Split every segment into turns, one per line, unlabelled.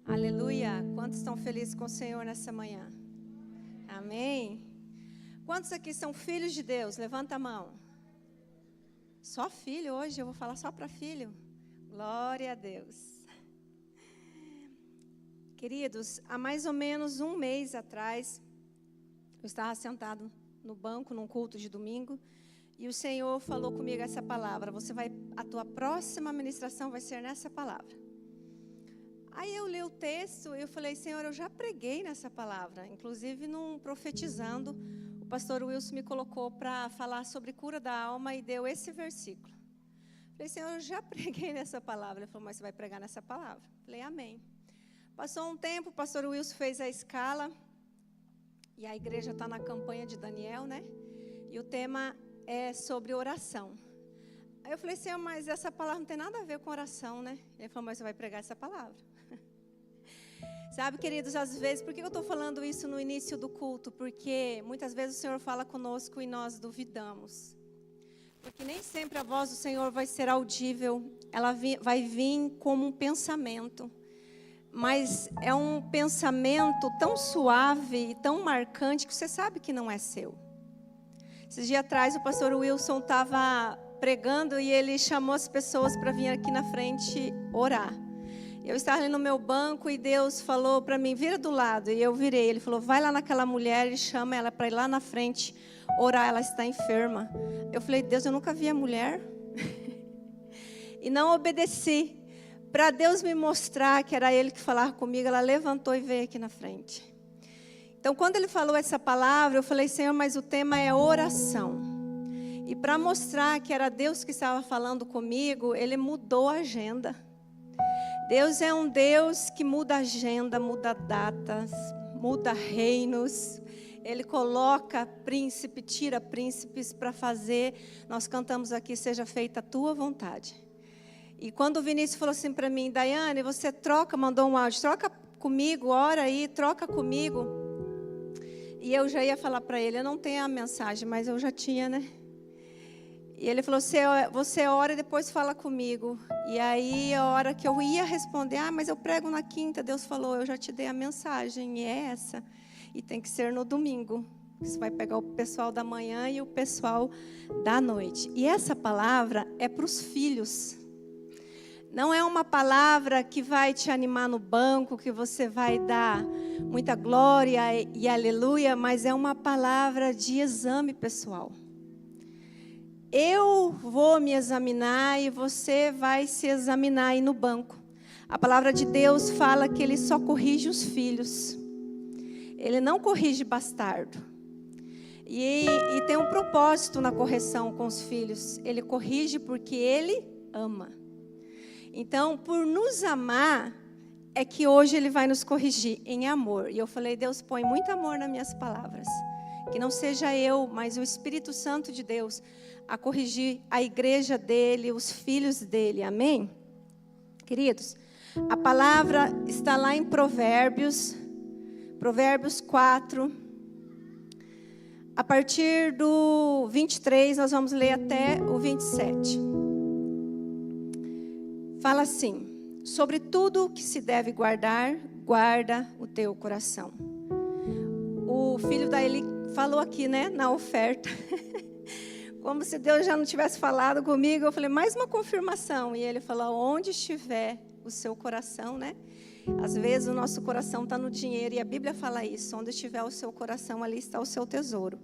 Aleluia. Quantos estão felizes com o Senhor nessa manhã? Amém. Quantos aqui são filhos de Deus? Levanta a mão. Só filho hoje, eu vou falar só para filho. Glória a Deus. Queridos, há mais ou menos um mês atrás, eu estava sentado no banco, num culto de domingo, e o Senhor falou comigo essa palavra. A tua próxima ministração vai ser nessa palavra. Aí eu li o texto e eu falei, Senhor, eu já preguei nessa palavra. Inclusive, num profetizando, o pastor Wilson me colocou para falar sobre cura da alma e deu esse versículo. Falei, Senhor, eu já preguei nessa palavra. Ele falou, mas você vai pregar nessa palavra? Falei, amém. Passou um tempo, o pastor Wilson fez a escala. E a igreja está na campanha de Daniel, né? E o tema é sobre oração. Aí eu falei, Senhor, mas essa palavra não tem nada a ver com oração, né? Ele falou, mas você vai pregar essa palavra. Sabe, queridos, às vezes, por que eu estou falando isso no início do culto? Porque muitas vezes o Senhor fala conosco e nós duvidamos. Porque nem sempre a voz do Senhor vai ser audível, ela vai vir como um pensamento. Mas é um pensamento tão suave e tão marcante que você sabe que não é seu. Esses dias atrás o pastor Wilson estava pregando e ele chamou as pessoas para vir aqui na frente orar. Eu estava ali no meu banco e Deus falou para mim, vira do lado. E eu virei. Ele falou, vai lá naquela mulher e chama ela para ir lá na frente orar, ela está enferma. Eu falei, Deus, eu nunca vi a mulher. E não obedeci. Para Deus me mostrar que era Ele que falava comigo, ela levantou e veio aqui na frente. Então, quando Ele falou essa palavra, eu falei, Senhor, mas o tema é oração. E para mostrar que era Deus que estava falando comigo, Ele mudou a agenda. Deus é um Deus que muda agenda, muda datas, muda reinos. Ele coloca príncipe, tira príncipes para fazer. Nós cantamos aqui, seja feita a tua vontade. E quando o Vinícius falou assim para mim, Daiane, você mandou um áudio, troca comigo, ora aí, troca comigo. E eu já ia falar para ele, eu não tenho a mensagem, mas eu já tinha, né? E ele falou, você ora e depois fala comigo. E aí, a hora que eu ia responder, mas eu prego na quinta, Deus falou, eu já te dei a mensagem, e é essa. E tem que ser no domingo. Você vai pegar o pessoal da manhã e o pessoal da noite. E essa palavra é para os filhos. Não é uma palavra que vai te animar no banco, que você vai dar muita glória e aleluia, mas é uma palavra de exame pessoal. Eu vou me examinar e você vai se examinar aí no banco. A palavra de Deus fala que Ele só corrige os filhos. Ele não corrige bastardo. E tem um propósito na correção com os filhos. Ele corrige porque Ele ama. Então, por nos amar, é que hoje Ele vai nos corrigir em amor. E eu falei, Deus, põe muito amor nas minhas palavras. Que não seja eu, mas o Espírito Santo de Deus a corrigir a igreja dele, os filhos dele. Amém? Queridos, a palavra está lá em Provérbios 4. A partir do 23, nós vamos ler até o 27. Fala assim, sobre tudo que se deve guardar, guarda o teu coração. O filho da Eli falou aqui, né, na oferta. Como se Deus já não tivesse falado comigo. Eu falei, mais uma confirmação. E ele falou, onde estiver o seu coração, né? Às vezes o nosso coração está no dinheiro. E a Bíblia fala isso. Onde estiver o seu coração, ali está o seu tesouro.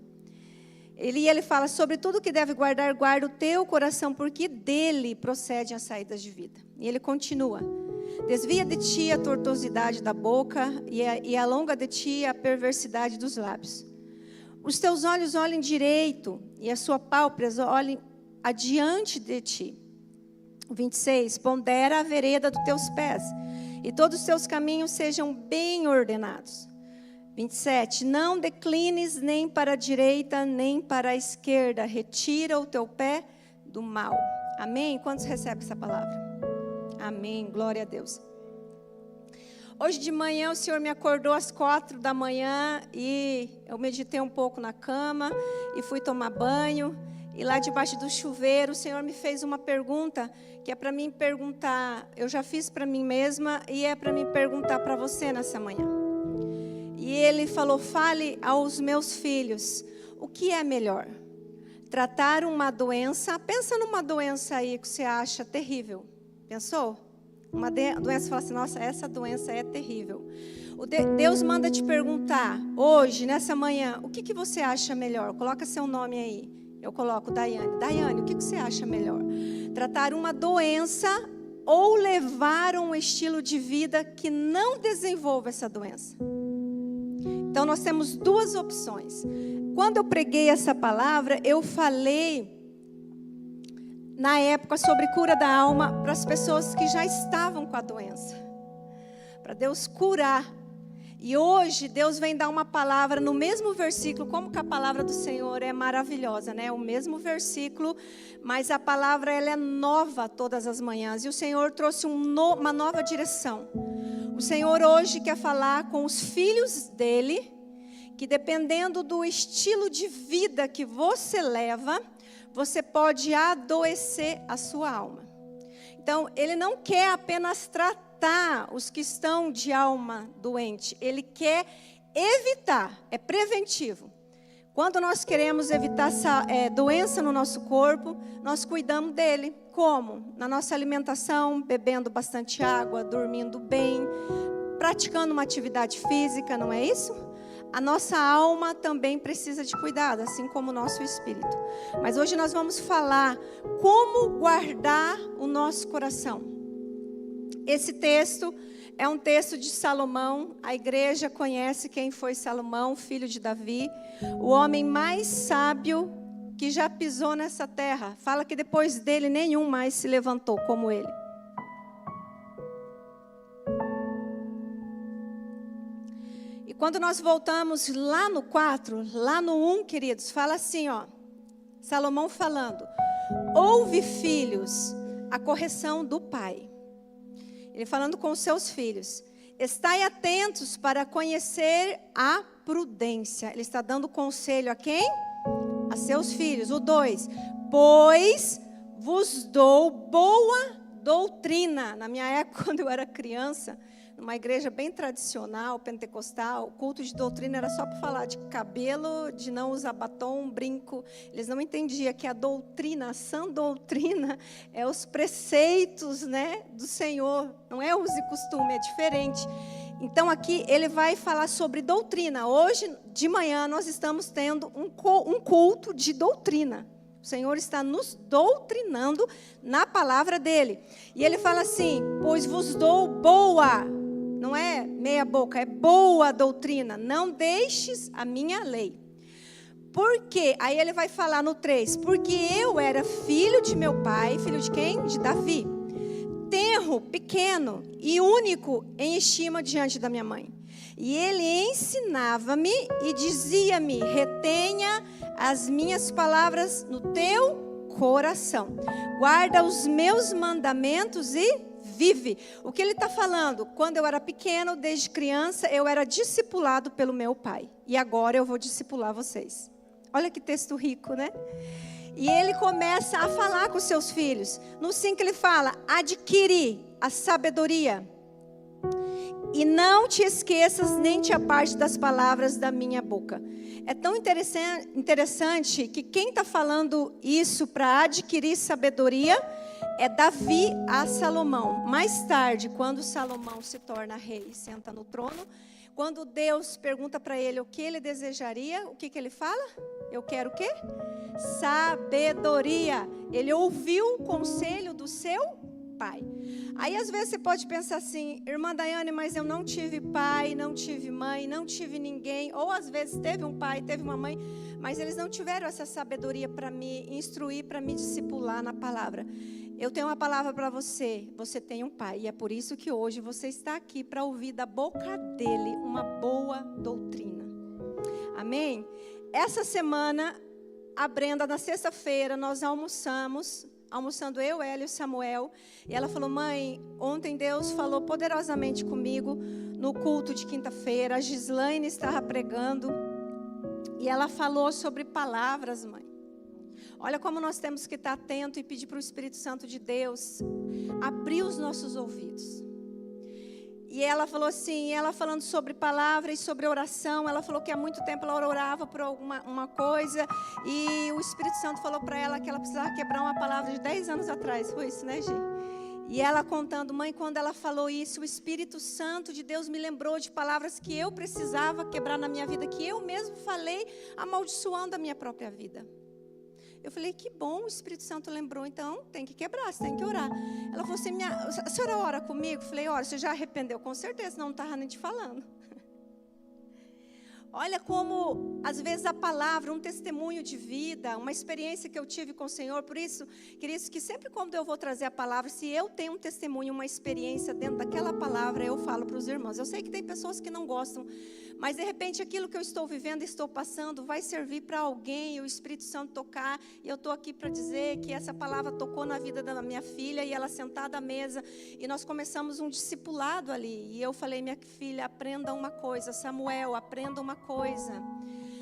Ele fala, sobre tudo que deve guardar, guarda o teu coração, porque dele procedem as saídas de vida. E ele continua. Desvia de ti a tortuosidade da boca e alonga de ti a perversidade dos lábios. Os teus olhos olhem direito e as suas pálpebras olhem adiante de ti. 26. Pondera a vereda dos teus pés e todos os teus caminhos sejam bem ordenados. 27. Não declines nem para a direita nem para a esquerda. Retira o teu pé do mal. Amém? Quantos recebem essa palavra? Amém. Glória a Deus. Hoje de manhã o Senhor me acordou às 4 da manhã e eu meditei um pouco na cama e fui tomar banho. E lá debaixo do chuveiro, o Senhor me fez uma pergunta, que é para mim perguntar, eu já fiz para mim mesma, e é para mim perguntar para você nessa manhã. E Ele falou, fale aos meus filhos, o que é melhor? Tratar uma doença, pensa numa doença aí que você acha terrível, pensou? Uma doença, fala assim, nossa, essa doença é terrível. Deus manda te perguntar, hoje, nessa manhã, o que você acha melhor? Coloca seu nome aí, eu coloco Daiane. Daiane, o que você acha melhor? Tratar uma doença ou levar um estilo de vida que não desenvolva essa doença? Então, nós temos duas opções. Quando eu preguei essa palavra, eu falei, na época, sobre cura da alma para as pessoas que já estavam com a doença. Para Deus curar. E hoje, Deus vem dar uma palavra no mesmo versículo, como que a palavra do Senhor é maravilhosa, né? O mesmo versículo, mas a palavra ela é nova todas as manhãs. E o Senhor trouxe uma nova direção. O Senhor hoje quer falar com os filhos dele, que dependendo do estilo de vida que você leva, você pode adoecer a sua alma. Então, Ele não quer apenas tratar os que estão de alma doente, Ele quer evitar, é preventivo. Quando nós queremos evitar essa doença no nosso corpo, nós cuidamos dele. Como? Na nossa alimentação, bebendo bastante água, dormindo bem, praticando uma atividade física, não é isso? A nossa alma também precisa de cuidado, assim como o nosso espírito. Mas hoje nós vamos falar como guardar o nosso coração. Esse texto é um texto de Salomão. A igreja conhece quem foi Salomão, filho de Davi, o homem mais sábio que já pisou nessa terra. Fala que depois dele nenhum mais se levantou como ele. E quando nós voltamos lá no 4, lá no 1, queridos, fala assim, ó, Salomão falando, ouve, filhos, a correção do pai. Ele falando com os seus filhos, estai atentos para conhecer a prudência. Ele está dando conselho a quem? A seus filhos. O 2, pois vos dou boa doutrina. Na minha época, quando eu era criança, numa igreja bem tradicional, pentecostal, o culto de doutrina era só para falar de cabelo, de não usar batom, brinco. Eles não entendiam que a doutrina, a sã doutrina, é os preceitos, né, do Senhor. Não é uso e costume, é diferente. Então aqui ele vai falar sobre doutrina. Hoje de manhã nós estamos tendo um culto de doutrina. O Senhor está nos doutrinando na palavra dele. E ele fala assim, pois vos dou boa, não é meia boca, é boa doutrina. Não deixes a minha lei. Por quê? Aí ele vai falar no 3. Porque eu era filho de meu pai. Filho de quem? De Davi. Tenro, pequeno e único em estima diante da minha mãe. E ele ensinava-me e dizia-me, retenha as minhas palavras no teu coração. Guarda os meus mandamentos e vive. O que ele está falando? Quando eu era pequeno, desde criança, eu era discipulado pelo meu pai. E agora eu vou discipular vocês. Olha que texto rico, né? E ele começa a falar com seus filhos. No 5 ele fala, adquire a sabedoria. E não te esqueças, nem te aparte das palavras da minha boca. É tão interessante que quem está falando isso para adquirir sabedoria é Davi a Salomão. Mais tarde, quando Salomão se torna rei e senta no trono, quando Deus pergunta para ele o que ele desejaria, o que ele fala? Eu quero o quê? Sabedoria. Ele ouviu o conselho do seu pai. Aí às vezes você pode pensar assim, irmã Daiane, mas eu não tive pai, não tive mãe, não tive ninguém. Ou às vezes teve um pai, teve uma mãe, mas eles não tiveram essa sabedoria para me instruir, para me discipular na palavra. Eu tenho uma palavra para você, você tem um pai. E é por isso que hoje você está aqui para ouvir da boca dele uma boa doutrina. Amém? Essa semana, a Brenda, na sexta-feira, nós almoçando eu, ela e o Samuel, e ela falou, mãe, ontem Deus falou poderosamente comigo no culto de quinta-feira, a Gislaine estava pregando, e ela falou sobre palavras, mãe. Olha como nós temos que estar atento e pedir para o Espírito Santo de Deus abrir os nossos ouvidos. E ela falou assim, ela falando sobre palavra e sobre oração, ela falou que há muito tempo ela orava por uma coisa, e o Espírito Santo falou para ela que ela precisava quebrar uma palavra de 10 anos atrás. Foi isso, né, Gi? E ela contando, mãe, quando ela falou isso, o Espírito Santo de Deus me lembrou de palavras que eu precisava quebrar na minha vida, que eu mesmo falei, amaldiçoando a minha própria vida. Eu falei, que bom, o Espírito Santo lembrou, então tem que quebrar, você tem que orar. Ela falou assim, a senhora ora comigo? Eu falei, ora, você já arrependeu? Com certeza, não estava nem te falando. Olha como, às vezes, a palavra, um testemunho de vida, uma experiência que eu tive com o Senhor. Por isso, queridos, que sempre quando eu vou trazer a palavra, se eu tenho um testemunho, uma experiência dentro daquela palavra, eu falo para os irmãos. Eu sei que tem pessoas que não gostam, mas de repente aquilo que eu estou vivendo, estou passando, vai servir para alguém, e o Espírito Santo tocar. E eu estou aqui para dizer que essa palavra tocou na vida da minha filha, e ela sentada à mesa, e nós começamos um discipulado ali. E eu falei, minha filha, aprenda uma coisa, Samuel, aprenda uma coisa.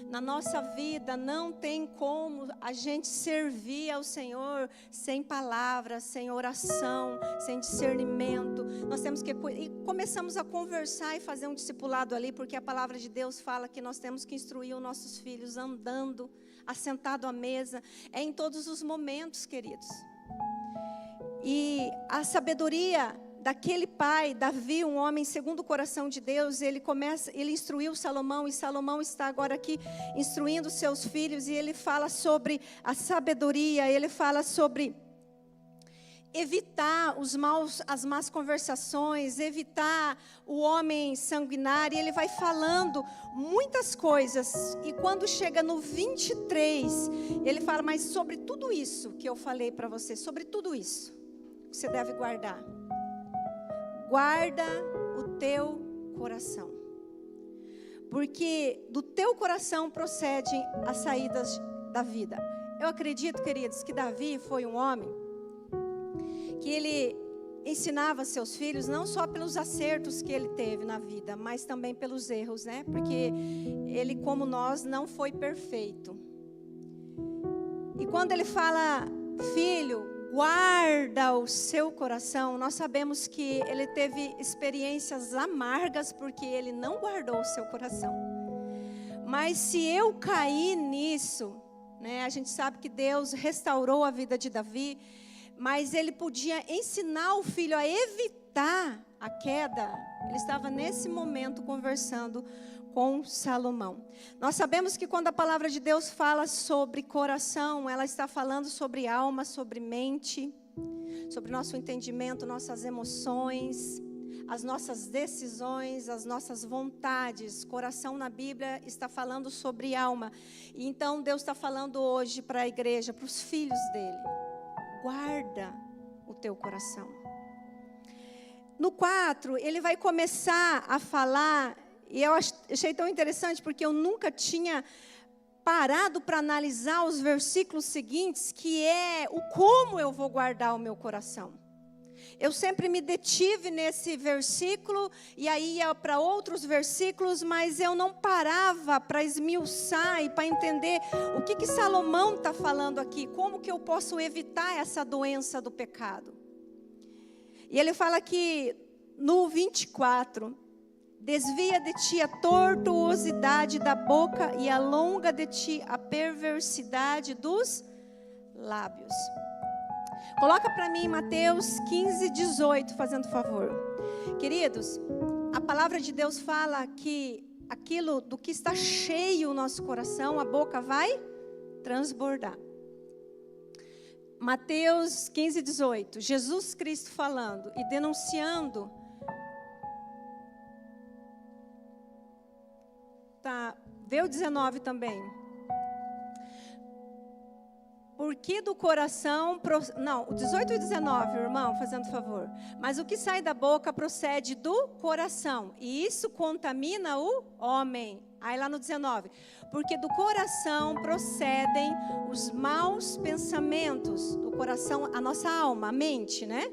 Na nossa vida não tem como a gente servir ao Senhor sem palavra, sem oração, sem discernimento. Nós temos que... E começamos a conversar e fazer um discipulado ali, porque a palavra de Deus fala que nós temos que instruir os nossos filhos andando, assentado à mesa. É em todos os momentos, queridos. E a sabedoria daquele pai, Davi, um homem segundo o coração de Deus, ele instruiu Salomão, e Salomão está agora aqui instruindo seus filhos, e ele fala sobre a sabedoria, ele fala sobre evitar as más conversações, evitar o homem sanguinário, e ele vai falando muitas coisas, e quando chega no 23, ele fala, mas sobre tudo isso que eu falei para você, sobre tudo isso, você deve guardar. Guarda o teu coração, porque do teu coração procedem as saídas da vida. Eu acredito, queridos, que Davi foi um homem que ele ensinava seus filhos não só pelos acertos que ele teve na vida, mas também pelos erros, né? Porque ele, como nós, não foi perfeito. E quando ele fala, filho, guarda o seu coração, nós sabemos que ele teve experiências amargas porque ele não guardou o seu coração. Mas se eu cair nisso, né, a gente sabe que Deus restaurou a vida de Davi, mas ele podia ensinar o filho a evitar a queda. Ele estava nesse momento conversando com Salomão. Nós sabemos que quando a palavra de Deus fala sobre coração, ela está falando sobre alma, sobre mente, sobre nosso entendimento, nossas emoções, as nossas decisões, as nossas vontades. Coração na Bíblia está falando sobre alma. E então Deus está falando hoje para a igreja, para os filhos dele. Guarda o teu coração. No 4, ele vai começar a falar. E eu achei tão interessante, porque eu nunca tinha parado para analisar os versículos seguintes, que é o como eu vou guardar o meu coração. Eu sempre me detive nesse versículo, e aí ia para outros versículos, mas eu não parava para esmiuçar e para entender o que Salomão está falando aqui, como que eu posso evitar essa doença do pecado. E ele fala que no 24... desvia de ti a tortuosidade da boca e alonga de ti a perversidade dos lábios. Coloca para mim Mateus 15, 18, fazendo favor. Queridos, a palavra de Deus fala que aquilo do que está cheio o nosso coração, a boca vai transbordar. Mateus 15, 18, Jesus Cristo falando e denunciando. Vê o 19 também. Porque do coração... Não, o 18 e 19, irmão, fazendo favor. Mas o que sai da boca procede do coração. E isso contamina o homem. Aí lá no 19. Porque do coração procedem os maus pensamentos. Do coração, a nossa alma, a mente, né?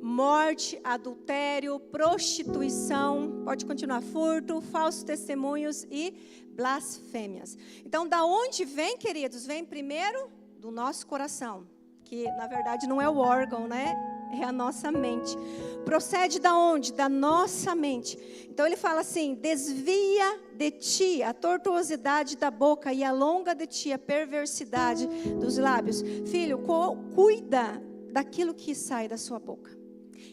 Morte, adultério, prostituição, pode continuar, furto, falsos testemunhos e blasfêmias. Então, da onde vem, queridos? Vem primeiro do nosso coração, que na verdade não é o órgão, né? É a nossa mente. Procede da onde? Da nossa mente. Então ele fala assim: desvia de ti a tortuosidade da boca e alonga de ti a perversidade dos lábios. Filho, cuida daquilo que sai da sua boca.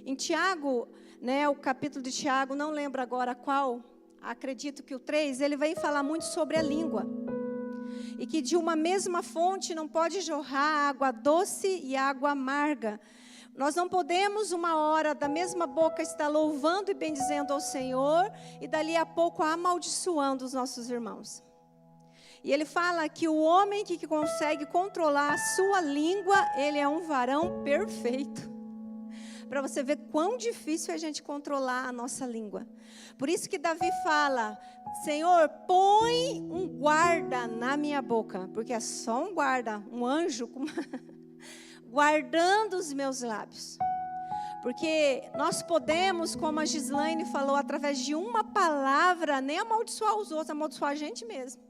Em Tiago, né, o capítulo de Tiago, não lembro agora qual, acredito que o 3, ele vai falar muito sobre a língua. E que de uma mesma fonte não pode jorrar água doce e água amarga. Nós não podemos uma hora da mesma boca estar louvando e bendizendo ao Senhor e dali a pouco amaldiçoando os nossos irmãos. E ele fala que o homem que consegue controlar a sua língua, ele é um varão perfeito. Para você ver quão difícil é a gente controlar a nossa língua. Por isso que Davi fala: Senhor, põe um guarda na minha boca. Porque é só um guarda, um anjo guardando os meus lábios. Porque nós podemos, como a Gislaine falou, através de uma palavra, nem amaldiçoar os outros, amaldiçoar a gente mesmo.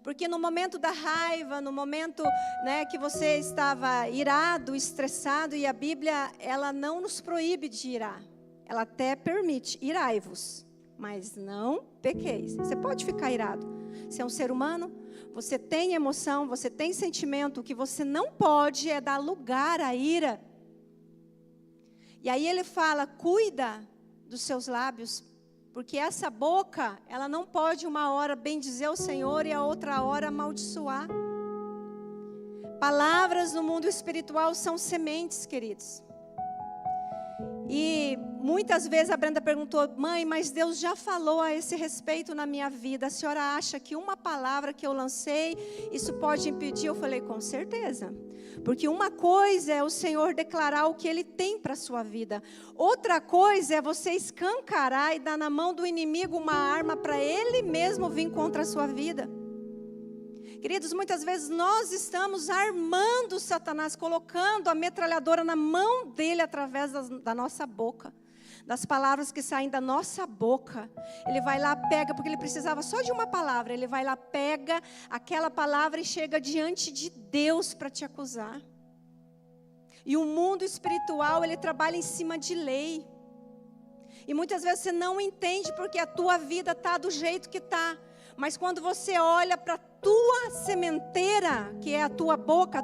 Porque no momento da raiva, no momento, né, que você estava irado, estressado, e a Bíblia, ela não nos proíbe de irar. Ela até permite: irai-vos, mas não pequeis. Você pode ficar irado. Você é um ser humano, você tem emoção, você tem sentimento. O que você não pode é dar lugar à ira. E aí ele fala: cuida dos seus lábios, porque essa boca, ela não pode uma hora bendizer o Senhor e a outra hora amaldiçoar. Palavras no mundo espiritual são sementes, queridos. E muitas vezes a Brenda perguntou: mãe, mas Deus já falou a esse respeito na minha vida. A senhora acha que uma palavra que eu lancei, isso pode impedir? Eu falei: com certeza. Porque uma coisa é o Senhor declarar o que Ele tem para a sua vida. Outra coisa é você escancarar e dar na mão do inimigo uma arma para ele mesmo vir contra a sua vida. Queridos, muitas vezes nós estamos armando Satanás, colocando a metralhadora na mão dele através da nossa boca. Das palavras que saem da nossa boca. Ele vai lá, pega, porque ele precisava só de uma palavra. Ele vai lá, pega aquela palavra e chega diante de Deus para te acusar. E o mundo espiritual, ele trabalha em cima de lei. E muitas vezes você não entende porque a tua vida está do jeito que está. Mas quando você olha para a tua sementeira, que é a tua boca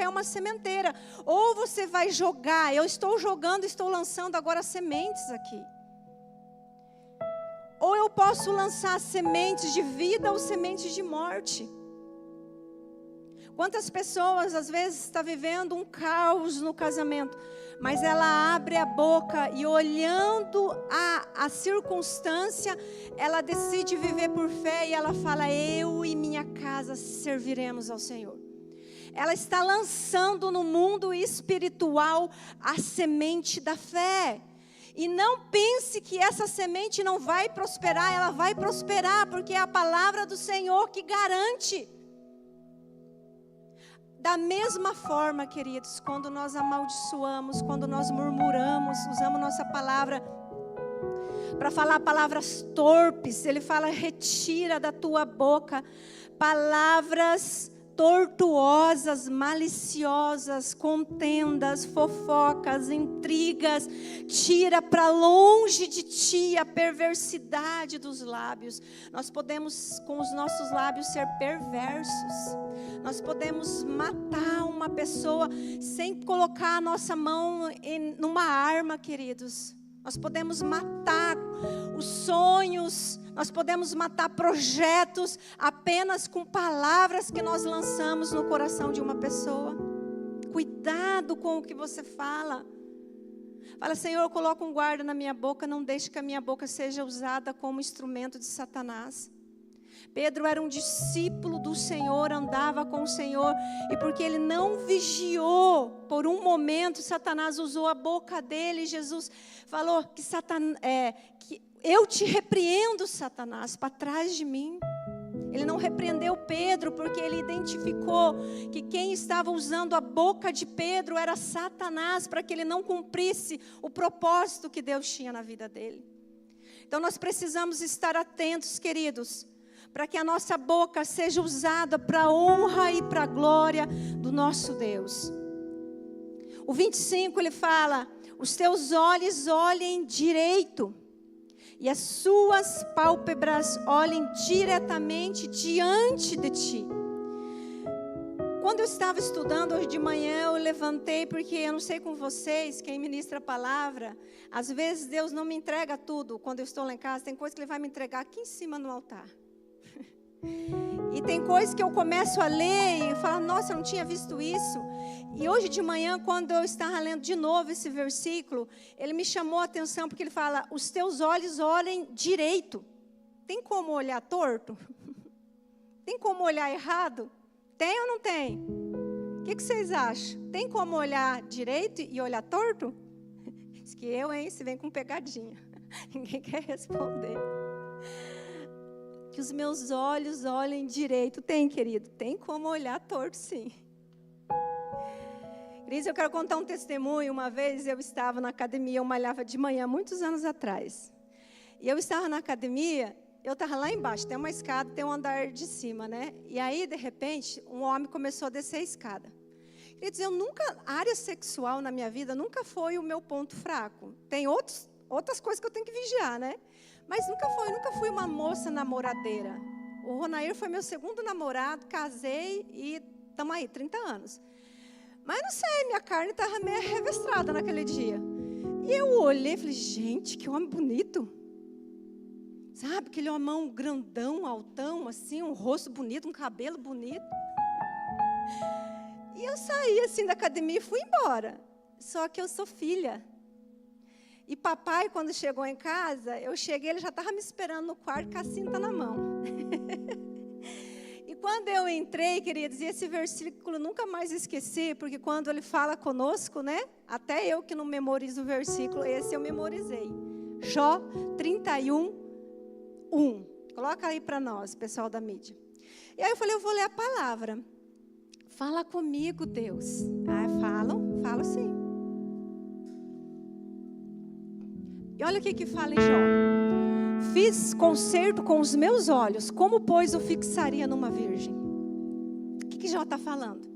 é uma sementeira. Ou você vai jogar, eu estou jogando, estou lançando agora sementes aqui. Ou eu posso lançar sementes de vida ou sementes de morte. Quantas pessoas às vezes estão vivendo um caos no casamento, mas ela abre a boca e olhando a circunstância, ela decide viver por fé e ela fala: eu e minha casa serviremos ao Senhor. Ela está lançando no mundo espiritual a semente da fé. E não pense que essa semente não vai prosperar, ela vai prosperar, porque é a palavra do Senhor que garante. Da mesma forma, queridos, quando nós amaldiçoamos, quando nós murmuramos, usamos nossa palavra para falar palavras torpes, ele fala: retira da tua boca palavras tortuosas, maliciosas, contendas, fofocas, intrigas. Tira para longe de ti a perversidade dos lábios. Nós podemos, com os nossos lábios, ser perversos. Nós podemos matar uma pessoa sem colocar a nossa mão numa arma, queridos. Nós podemos matar os sonhos, nós podemos matar projetos apenas com palavras que nós lançamos no coração de uma pessoa. Cuidado com o que você fala. Fala: Senhor, coloca um guarda na minha boca, não deixe que a minha boca seja usada como instrumento de Satanás. Pedro era um discípulo do Senhor, andava com o Senhor, e porque ele não vigiou, por um momento, Satanás usou a boca dele, e Jesus falou que eu te repreendo, Satanás, para trás de mim. Ele não repreendeu Pedro, porque ele identificou que quem estava usando a boca de Pedro era Satanás, para que ele não cumprisse o propósito que Deus tinha na vida dele. Então nós precisamos estar atentos, queridos, para que a nossa boca seja usada para a honra e para a glória do nosso Deus. O 25 ele fala: os teus olhos olhem direito e as suas pálpebras olhem diretamente diante de ti. Quando eu estava estudando hoje de manhã, eu levantei, porque eu não sei com vocês, quem ministra a palavra, às vezes Deus não me entrega tudo. Quando eu estou lá em casa, tem coisa que Ele vai me entregar aqui em cima no altar. E tem coisas que eu começo a ler e falo: nossa, eu não tinha visto isso. E hoje de manhã, quando eu estava lendo de novo esse versículo, ele me chamou a atenção, porque ele fala: os teus olhos olhem direito. Tem como olhar torto? Tem como olhar errado? Tem ou não tem? O que vocês acham? Tem como olhar direito e olhar torto? Diz que eu, hein? Se vem com pegadinha. Ninguém quer responder. Que os meus olhos olhem direito. Tem, querido? Tem como olhar torto, sim. Cris, eu quero contar um testemunho. Uma vez eu estava na academia, eu malhava de manhã, muitos anos atrás. E eu estava na academia... Eu estava lá embaixo, tem uma escada, tem um andar de cima, né? E aí, de repente, um homem começou a descer a escada. Quer dizer, a área sexual na minha vida nunca foi o meu ponto fraco. Tem outras coisas que eu tenho que vigiar, né? Mas nunca fui uma moça namoradeira. O Ronair foi meu segundo namorado, casei e estamos aí, 30 anos. Mas não sei, minha carne estava meio arrevestrada naquele dia. E eu olhei e falei: gente, que homem bonito. Sabe, aquele homão grandão, altão, assim, um rosto bonito, um cabelo bonito. E eu saí assim da academia e fui embora. Só que eu sou filha. E papai, quando chegou em casa, eu cheguei, ele já estava me esperando no quarto com a cinta na mão. E quando eu entrei, queridos, e esse versículo nunca mais esqueci, porque quando ele fala conosco, né? Até eu que não memorizo o versículo, esse eu memorizei. Jó 31, 1. Coloca aí para nós, pessoal da mídia. E aí eu falei: eu vou ler a palavra. Fala comigo, Deus. Ah, falo sim. E olha o que fala em Jó: fiz concerto com os meus olhos, como pois o fixaria numa virgem? O que Jó está falando?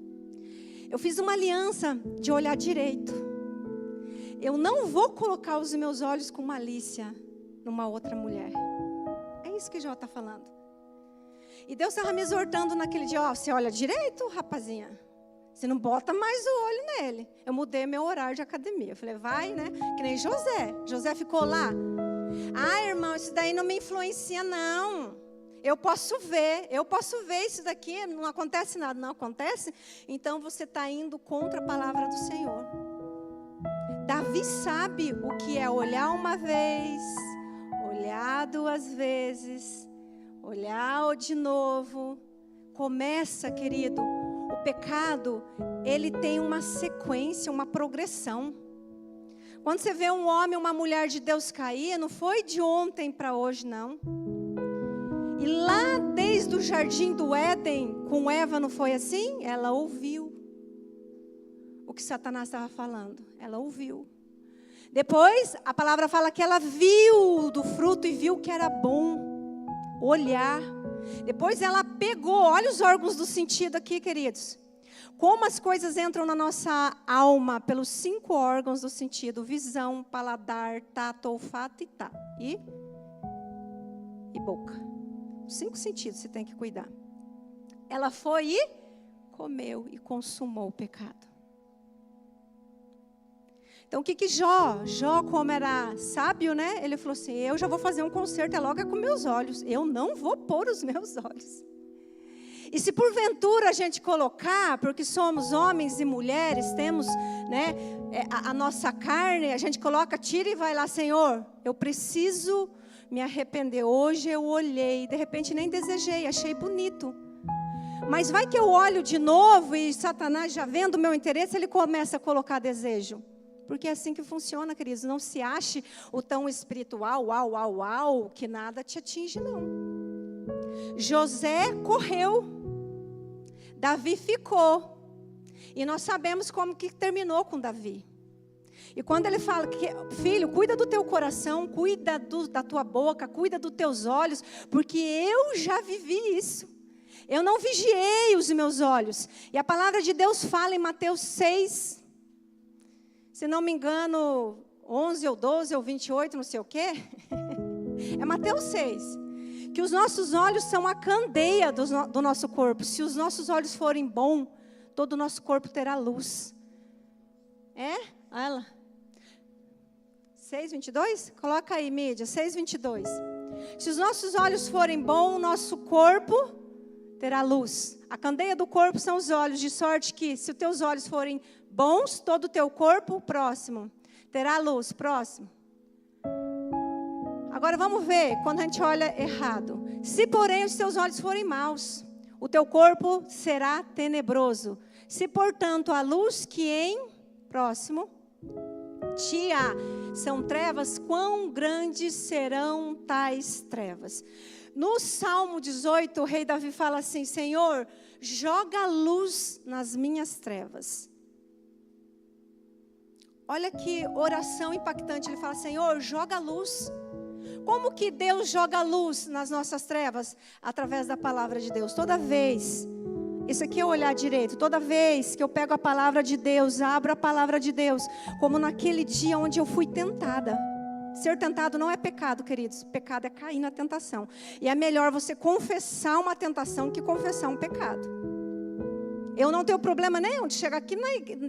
Eu fiz uma aliança de olhar direito. Eu não vou colocar os meus olhos com malícia numa outra mulher. É isso que Jó está falando. E Deus estava me exortando naquele dia: você olha direito, rapazinha. Você não bota mais o olho nele. Eu mudei meu horário de academia. Eu falei: vai, né? Que nem José. José ficou lá. Ah, irmão, isso daí não me influencia, não. Eu posso ver isso daqui, não acontece nada. Não acontece? Então você está indo contra a palavra do Senhor. Davi sabe o que é olhar uma vez, olhar 2 vezes, olhar de novo. Começa, querido, o pecado, ele tem uma sequência, uma progressão. Quando você vê um homem, uma mulher de Deus cair, não foi de ontem para hoje, não. E lá desde o jardim do Éden, com Eva, não foi assim? Ela ouviu o que Satanás estava falando. Ela ouviu. Depois, a palavra fala que ela viu do fruto e viu que era bom olhar. Depois ela pegou, olha os órgãos do sentido aqui, queridos. Como as coisas entram na nossa alma pelos 5 órgãos do sentido: visão, paladar, tato, olfato e boca. 5 sentidos você tem que cuidar. Ela foi e comeu e consumou o pecado. Então o que Jó, como era sábio, né? Ele falou assim: eu já vou fazer um concerto, logo com meus olhos. Eu não vou pôr os meus olhos. E se porventura a gente colocar, porque somos homens e mulheres, temos, né, a nossa carne, a gente coloca, tira e vai lá: Senhor, eu preciso me arrepender. Hoje eu olhei, de repente nem desejei, achei bonito. Mas vai que eu olho de novo e Satanás, já vendo o meu interesse, ele começa a colocar desejo. Porque é assim que funciona, queridos. Não se ache o tão espiritual, que nada te atinge, não. José correu, Davi ficou. E nós sabemos como que terminou com Davi. E quando ele fala que, filho, cuida do teu coração, cuida da tua boca, cuida dos teus olhos, porque eu já vivi isso. Eu não vigiei os meus olhos. E a palavra de Deus fala em Mateus 6, se não me engano, 11 ou 12 ou 28, não sei o quê. É Mateus 6. Que os nossos olhos são a candeia do nosso corpo. Se os nossos olhos forem bons, todo o nosso corpo terá luz. Olha. 6:22? Coloca aí, mídia, 6:22. Se os nossos olhos forem bons, o nosso corpo terá luz. A candeia do corpo são os olhos, de sorte que, se os teus olhos forem bons, todo o teu corpo, próximo, terá luz, próximo. Agora vamos ver, quando a gente olha errado. Se, porém, os teus olhos forem maus, o teu corpo será tenebroso. Se, portanto, a luz que em, próximo, te há, são trevas, quão grandes serão tais trevas? No Salmo 18, o rei Davi fala assim: Senhor, joga luz nas minhas trevas. Olha que oração impactante. Ele fala: Senhor, joga luz. Como que Deus joga luz nas nossas trevas? Através da palavra de Deus. Toda vez, isso aqui é olhar direito, toda vez que eu pego a palavra de Deus, abro a palavra de Deus, como naquele dia onde eu fui tentada. Ser tentado não é pecado, queridos. Pecado é cair na tentação. E é melhor você confessar uma tentação que confessar um pecado. Eu não tenho problema nenhum de chegar aqui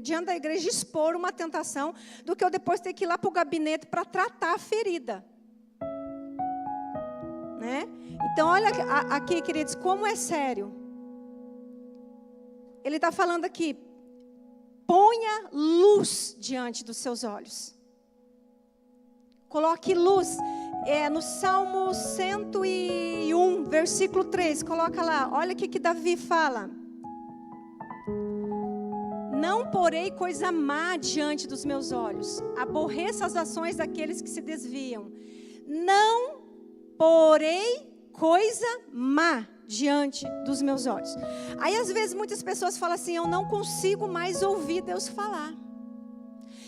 diante da igreja e expor uma tentação, do que eu depois ter que ir lá para o gabinete para tratar a ferida. Né? Então, olha aqui, queridos, como é sério. Ele está falando aqui: ponha luz diante dos seus olhos. Coloque luz. No Salmo 101, versículo 3, coloca lá. Olha o que Davi fala. Não porei coisa má diante dos meus olhos. Aborreço as ações daqueles que se desviam. Não porei coisa má diante dos meus olhos. Aí às vezes muitas pessoas falam assim: eu não consigo mais ouvir Deus falar.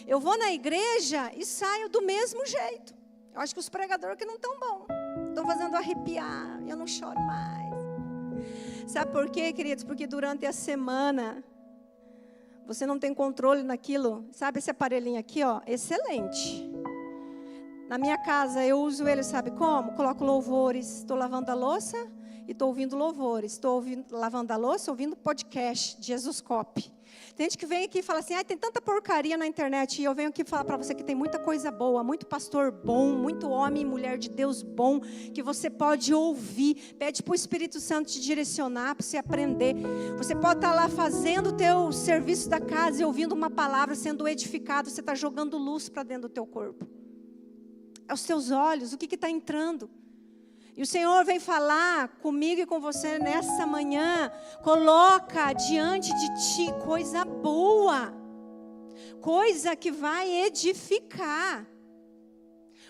Eu vou na igreja e saio do mesmo jeito. Eu acho que os pregadores que não estão bons, estão fazendo arrepiar, eu não choro mais. Sabe por quê, queridos? Porque durante a semana você não tem controle naquilo. Sabe esse aparelhinho aqui, ó? Excelente. Na minha casa, eu uso ele, sabe como? Coloco louvores, estou lavando a louça e estou ouvindo louvores. Estou lavando a louça, ouvindo podcast de Jesuscope. Tem gente que vem aqui e fala assim: tem tanta porcaria na internet. E eu venho aqui falar para você que tem muita coisa boa, muito pastor bom, muito homem e mulher de Deus bom, que você pode ouvir. Pede para o Espírito Santo te direcionar, para você aprender. Você pode estar lá fazendo o teu serviço da casa e ouvindo uma palavra, sendo edificado. Você está jogando luz para dentro do teu corpo. É os teus olhos, o que está entrando. E o Senhor vem falar comigo e com você nessa manhã. Coloca diante de ti coisa boa. Coisa que vai edificar.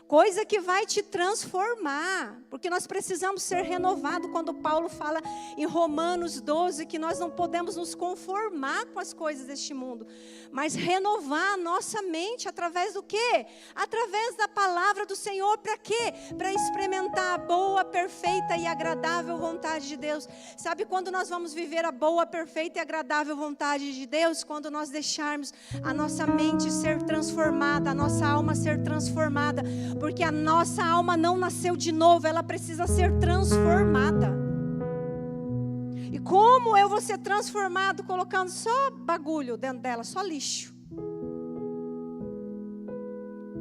Coisa que vai te transformar. Porque nós precisamos ser renovados. Quando Paulo fala em Romanos 12, que nós não podemos nos conformar com as coisas deste mundo. Mas renovar a nossa mente através do quê? Através da palavra do Senhor. Para quê? Para experimentar a boa, perfeita e agradável vontade de Deus. Sabe quando nós vamos viver a boa, perfeita e agradável vontade de Deus? Quando nós deixarmos a nossa mente ser transformada, a nossa alma ser transformada. Porque a nossa alma não nasceu de novo, ela precisa ser transformada. E como eu vou ser transformado colocando só bagulho dentro dela, só lixo?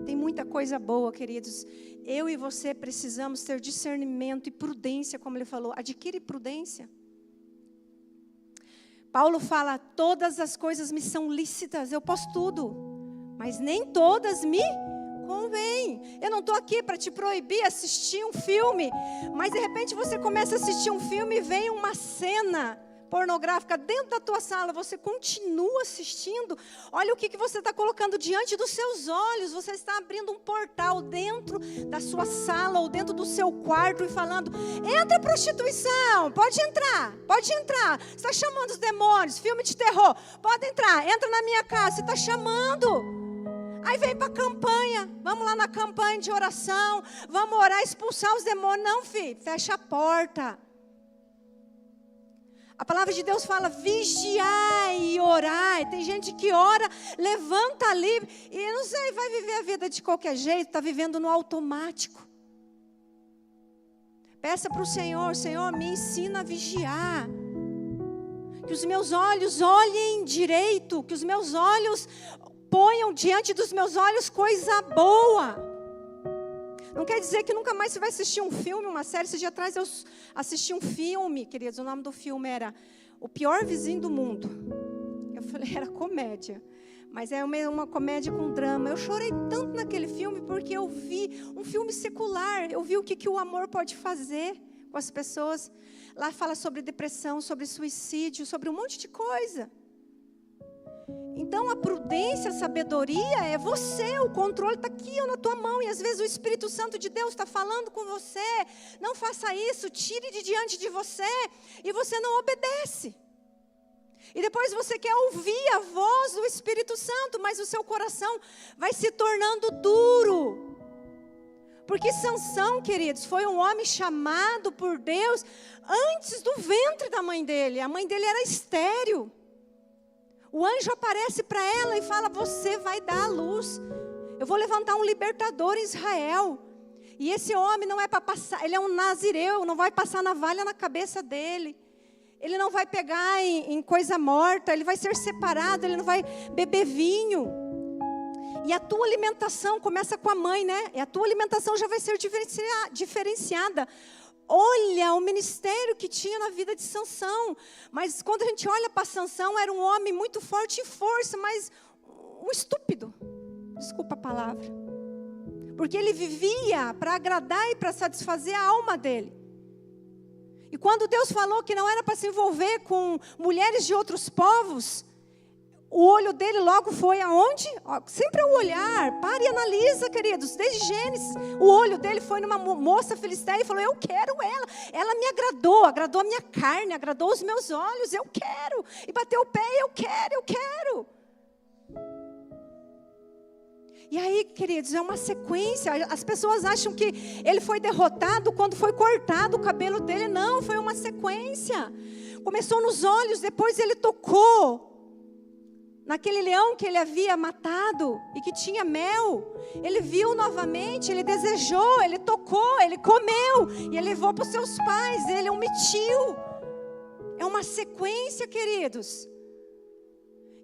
Tem muita coisa boa, queridos. Eu e você precisamos ter discernimento e prudência, como ele falou. Adquire prudência. Paulo fala: todas as coisas me são lícitas, eu posso tudo, mas nem todas me convém. Eu não estou aqui para te proibir assistir um filme, mas de repente você começa a assistir um filme e vem uma cena pornográfica dentro da tua sala, você continua assistindo. Olha o que você está colocando diante dos seus olhos. Você está abrindo um portal dentro da sua sala ou dentro do seu quarto e falando: entra prostituição, pode entrar, pode entrar. Você está chamando os demônios, filme de terror, pode entrar, entra na minha casa. Você está chamando Aí vem para a campanha, vamos lá na campanha de oração, vamos orar, expulsar os demônios. Não, filho, fecha a porta. A palavra de Deus fala, vigiai e orai. Tem gente que ora, levanta ali, e não sei, vai viver a vida de qualquer jeito, está vivendo no automático. Peça para o Senhor, Senhor, me ensina a vigiar. Que os meus olhos olhem direito, que os meus olhos ponham diante dos meus olhos coisa boa. Não quer dizer que nunca mais você vai assistir um filme, uma série. Esse dia atrás eu assisti um filme, queridos, o nome do filme era O Pior Vizinho do Mundo. Eu falei, era comédia, mas é uma comédia com drama. Eu chorei tanto naquele filme porque eu vi um filme secular. Eu vi o que o amor pode fazer com as pessoas. Lá fala sobre depressão, sobre suicídio, sobre um monte de coisa. Então a prudência, a sabedoria é você, o controle está aqui na tua mão. E às vezes o Espírito Santo de Deus está falando com você. Não faça isso, tire de diante de você. E você não obedece. E depois você quer ouvir a voz do Espírito Santo, mas o seu coração vai se tornando duro. Porque Sansão, queridos, foi um homem chamado por Deus antes do ventre da mãe dele. A mãe dele era estéril. O anjo aparece para ela e fala, você vai dar à luz. Eu vou levantar um libertador em Israel. E esse homem não é para passar, ele é um nazireu, não vai passar navalha na cabeça dele. Ele não vai pegar em coisa morta, ele vai ser separado, ele não vai beber vinho. E a tua alimentação começa com a mãe, né? E a tua alimentação já vai ser diferenciada. Olha o ministério que tinha na vida de Sansão. Mas quando a gente olha para Sansão, era um homem muito forte em força, mas um estúpido. Desculpa a palavra. Porque ele vivia para agradar e para satisfazer a alma dele. E quando Deus falou que não era para se envolver com mulheres de outros povos, o olho dele logo foi aonde? Sempre é o olhar. Pare e analisa, queridos. Desde Gênesis, o olho dele foi numa moça filisteia e falou, eu quero ela. Ela me agradou a minha carne, agradou os meus olhos, eu quero. E bateu o pé, eu quero. E aí, queridos, é uma sequência. As pessoas acham que ele foi derrotado quando foi cortado o cabelo dele. Não, foi uma sequência. Começou nos olhos, depois ele tocou naquele leão que ele havia matado e que tinha mel. Ele viu novamente, ele desejou, ele tocou, ele comeu. E ele levou para os seus pais, ele omitiu. É uma sequência, queridos.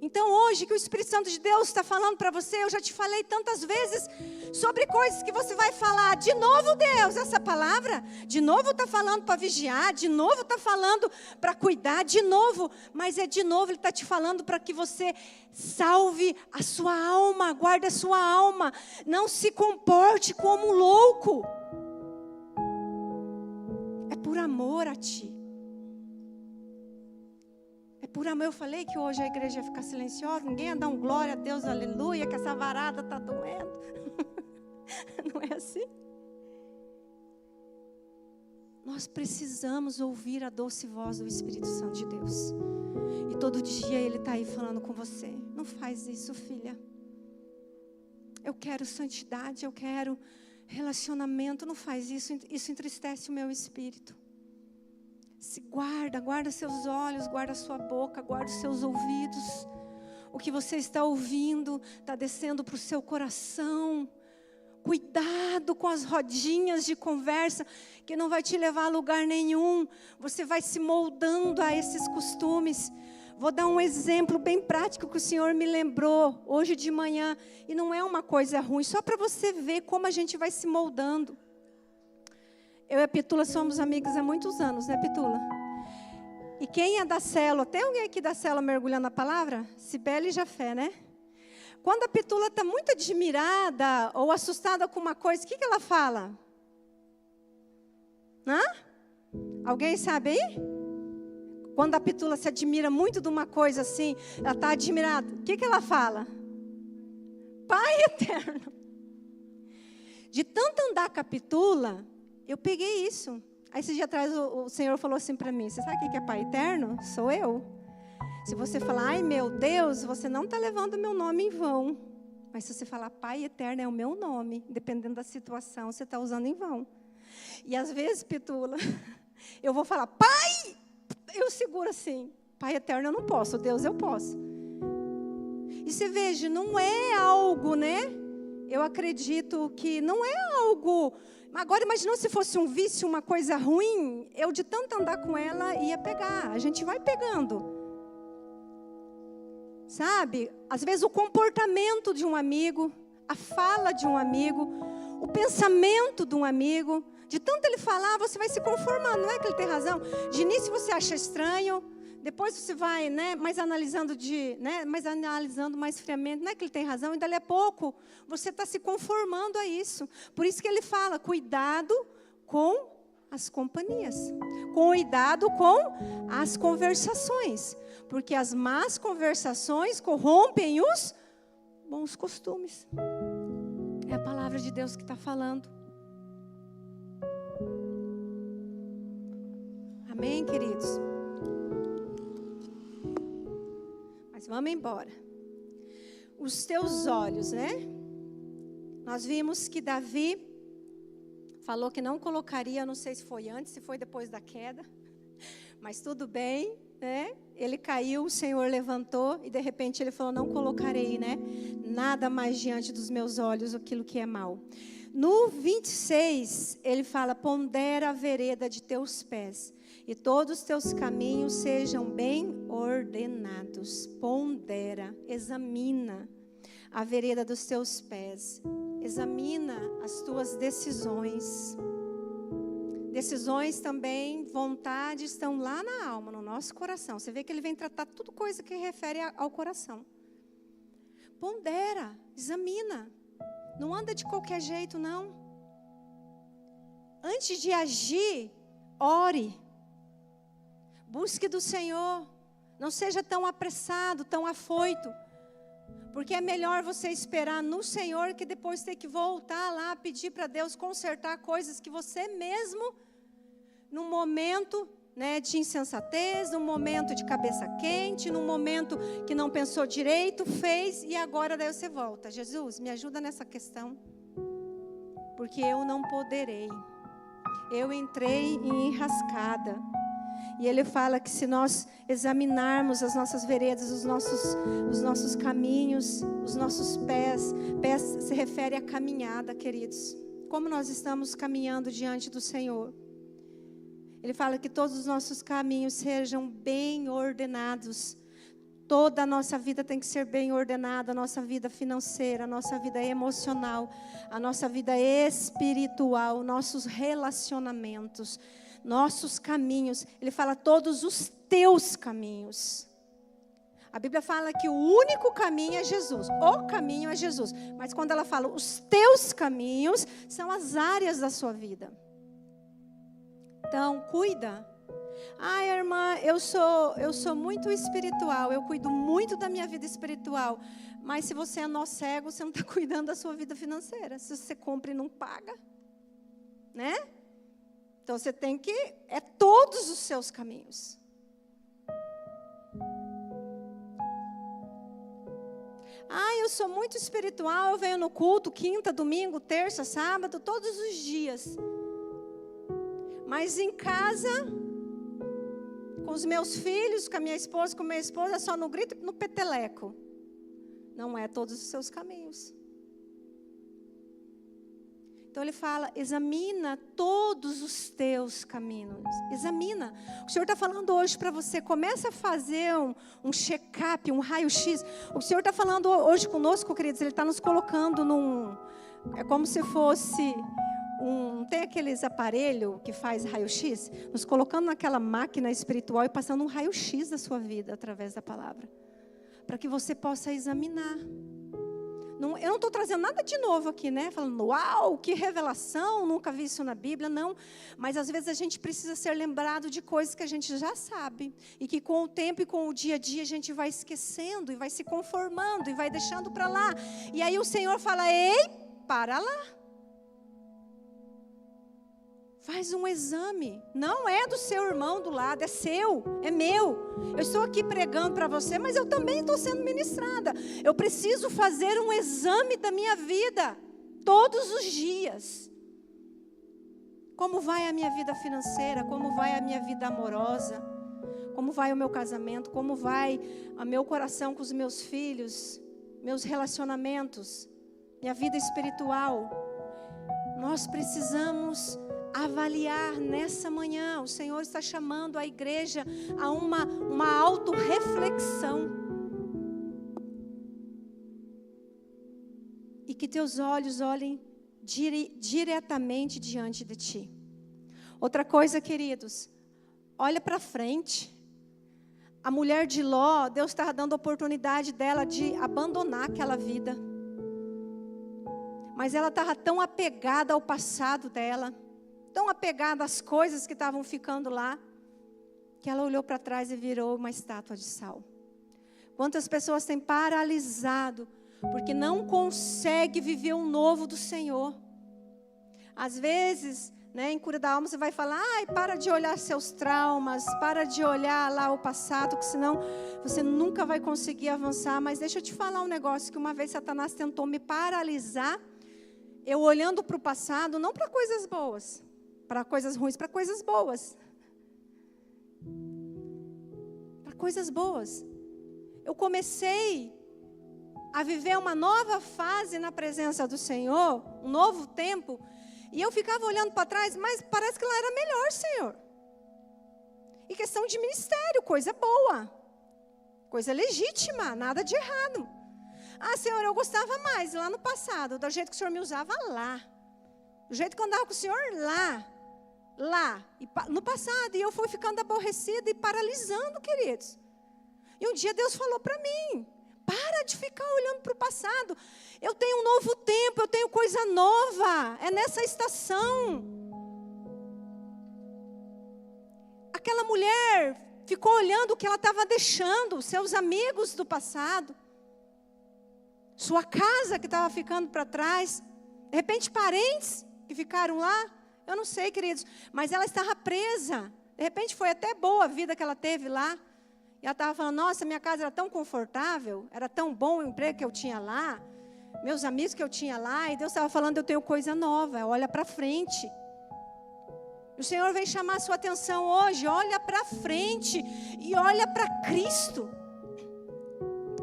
Então hoje que o Espírito Santo de Deus está falando para você, eu já te falei tantas vezes sobre coisas que você vai falar. De novo, Deus, essa palavra, de novo está falando para vigiar, de novo está falando para cuidar, de novo. Mas de novo Ele está te falando para que você salve a sua alma, guarde a sua alma. Não se comporte como um louco. É por amor a ti. Por amor, eu falei que hoje a igreja ia ficar silenciosa, ninguém ia dar um glória a Deus, aleluia, que essa varada está doendo. Não é assim? Nós precisamos ouvir a doce voz do Espírito Santo de Deus. E todo dia Ele está aí falando com você. Não faz isso, filha. Eu quero santidade, eu quero relacionamento. Não faz isso, isso entristece o meu espírito. Se guarda seus olhos, guarda sua boca, guarda os seus ouvidos. O que você está ouvindo está descendo para o seu coração. Cuidado com as rodinhas de conversa, que não vai te levar a lugar nenhum. Você vai se moldando a esses costumes. Vou dar um exemplo bem prático que o Senhor me lembrou hoje de manhã. E não é uma coisa ruim, só para você ver como a gente vai se moldando. Eu e a Pitula somos amigas há muitos anos, né, Pitula? E quem é da célula? Tem alguém aqui da célula mergulhando na palavra? Cibele e Jafé, né? Quando a Pitula está muito admirada ou assustada com uma coisa, o que ela fala? Hã? Alguém sabe aí? Quando a Pitula se admira muito de uma coisa assim, ela está admirada, o que ela fala? Pai eterno. De tanto andar com a Pitula, eu peguei isso. Aí esse dia atrás o Senhor falou assim para mim, você sabe o que é Pai eterno? Sou eu. Se você falar, ai meu Deus, você não está levando meu nome em vão. Mas se você falar Pai eterno é o meu nome, dependendo da situação, você está usando em vão. E às vezes, Pitula, eu vou falar, Pai, eu seguro assim. Pai eterno eu não posso, Deus eu posso. E você veja, não é algo, né? Eu acredito que não é algo... Agora, imagina se fosse um vício, uma coisa ruim, eu de tanto andar com ela ia pegar. A gente vai pegando. Sabe? Às vezes o comportamento de um amigo, a fala de um amigo, o pensamento de um amigo, de tanto ele falar, você vai se conformando. Não é que ele tem razão? De início você acha estranho, depois você vai, né, mais analisando mais friamente, não é que ele tem razão, e dali a pouco você está se conformando a isso. Por isso que ele fala, cuidado com as companhias, cuidado com as conversações, porque as más conversações corrompem os bons costumes. É a palavra de Deus que está falando. Amém, queridos? Vamos embora. Os teus olhos, né? Nós vimos que Davi falou que não colocaria, não sei se foi antes, se foi depois da queda, mas tudo bem, né? Ele caiu, o Senhor levantou e de repente ele falou, não colocarei, né? Nada mais diante dos meus olhos aquilo que é mal. No 26, ele fala, pondera a vereda de teus pés, e todos os teus caminhos sejam bem ordenados. Pondera, examina a vereda dos teus pés. Examina as tuas decisões. Decisões também, vontades, estão lá na alma, no nosso coração. Você vê que ele vem tratar tudo coisa que refere ao coração. Pondera, examina. Não anda de qualquer jeito, não. Antes de agir, ore. Busque do Senhor. Não seja tão apressado, tão afoito. Porque é melhor você esperar no Senhor que depois ter que voltar lá, pedir para Deus consertar coisas que você mesmo, num momento, né, de insensatez, num momento de cabeça quente, num momento que não pensou direito, fez e agora daí você volta. Jesus, me ajuda nessa questão. Porque eu não poderei. Eu entrei em enrascada. E ele fala que se nós examinarmos as nossas veredas, os nossos caminhos, os nossos pés se refere à caminhada, queridos. Como nós estamos caminhando diante do Senhor. Ele fala que todos os nossos caminhos sejam bem ordenados. Toda a nossa vida tem que ser bem ordenada, a nossa vida financeira, a nossa vida emocional, a nossa vida espiritual, nossos relacionamentos. Nossos caminhos, ele fala todos os teus caminhos. A Bíblia fala que o único caminho é Jesus, o caminho é Jesus. Mas quando ela fala os teus caminhos, são as áreas da sua vida. Então, cuida. Ah, irmã, eu sou muito espiritual, eu cuido muito da minha vida espiritual. Mas se você é nó cego, você não está cuidando da sua vida financeira. Se você compra e não paga, né? Então, você tem que... É todos os seus caminhos. Ah, eu sou muito espiritual, eu venho no culto, quinta, domingo, terça, sábado, todos os dias. Mas em casa, com os meus filhos, com a minha esposa, com a minha esposa, só no grito e no peteleco. Não é todos os seus caminhos. Então ele fala, examina todos os teus caminhos. Examina. O Senhor está falando hoje para você, começa a fazer um check-up, um raio-x. O Senhor está falando hoje conosco, queridos, Ele está nos colocando num... É como se fosse tem aqueles aparelhos que faz raio-x? Nos colocando naquela máquina espiritual e passando um raio-x da sua vida através da palavra. Para que você possa examinar. Eu não estou trazendo nada de novo aqui, né? Falando, uau, que revelação, nunca vi isso na Bíblia, não. Mas às vezes a gente precisa ser lembrado de coisas que a gente já sabe. E que com o tempo e com o dia a dia a gente vai esquecendo e vai se conformando e vai deixando para lá. E aí o Senhor fala, ei, para lá. Faz um exame. Não é do seu irmão do lado, é seu, é meu. Eu estou aqui pregando para você, mas eu também estou sendo ministrada. Eu preciso fazer um exame da minha vida, todos os dias. Como vai a minha vida financeira? Como vai a minha vida amorosa? Como vai o meu casamento? Como vai o meu coração com os meus filhos? Meus relacionamentos? Minha vida espiritual? Nós precisamos avaliar nessa manhã. O Senhor está chamando a igreja a uma autorreflexão. E que teus olhos olhem diretamente diante de ti. Outra coisa, queridos, olha para frente. A mulher de Ló, Deus estava dando a oportunidade dela de abandonar aquela vida. Mas ela estava tão apegada ao passado dela, tão apegada às coisas que estavam ficando lá, que ela olhou para trás e virou uma estátua de sal. Quantas pessoas têm paralisado, porque não consegue viver o novo do Senhor. Às vezes, em cura da alma, você vai falar, para de olhar seus traumas, para de olhar lá o passado, que senão você nunca vai conseguir avançar. Mas deixa eu te falar um negócio, que uma vez Satanás tentou me paralisar, eu olhando para o passado, não para coisas boas, para coisas ruins, para coisas boas. Para coisas boas. Eu comecei a viver uma nova fase na presença do Senhor, um novo tempo, e eu ficava olhando para trás, mas parece que lá era melhor, Senhor. E questão de ministério, coisa boa, coisa legítima, nada de errado. Senhor, eu gostava mais lá no passado, do jeito que o Senhor me usava lá, do jeito que eu andava com o Senhor lá, no passado, e eu fui ficando aborrecida e paralisando, queridos. E um dia Deus falou para mim, para de ficar olhando para o passado. Eu tenho um novo tempo, eu tenho coisa nova. É nessa estação. Aquela mulher ficou olhando o que ela estava deixando, seus amigos do passado, sua casa que estava ficando para trás, de repente parentes que ficaram lá. Eu não sei, queridos, mas ela estava presa. De repente foi até boa a vida que ela teve lá. E ela estava falando, nossa, minha casa era tão confortável, era tão bom o emprego que eu tinha lá, meus amigos que eu tinha lá, e Deus estava falando, eu tenho coisa nova, olha para frente. O Senhor vem chamar a sua atenção hoje, olha para frente e olha para Cristo.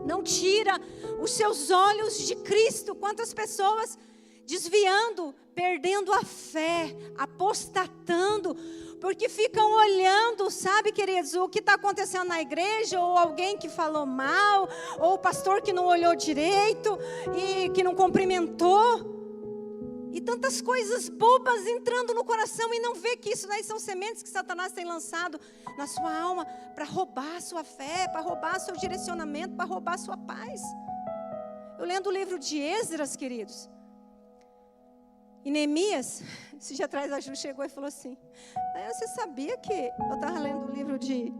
Não tira os seus olhos de Cristo. Quantas pessoas desviando, perdendo a fé, apostatando, porque ficam olhando, sabe, queridos, o que está acontecendo na igreja, ou alguém que falou mal, ou o pastor que não olhou direito, e que não cumprimentou, e tantas coisas bobas entrando no coração, e não vê que isso daí são sementes que Satanás tem lançado na sua alma, para roubar a sua fé, para roubar o seu direcionamento, para roubar a sua paz. Eu lendo o livro de Esdras, queridos, e Neemias, esse dia atrás a Ju chegou e falou assim, você sabia que eu estava lendo o livro de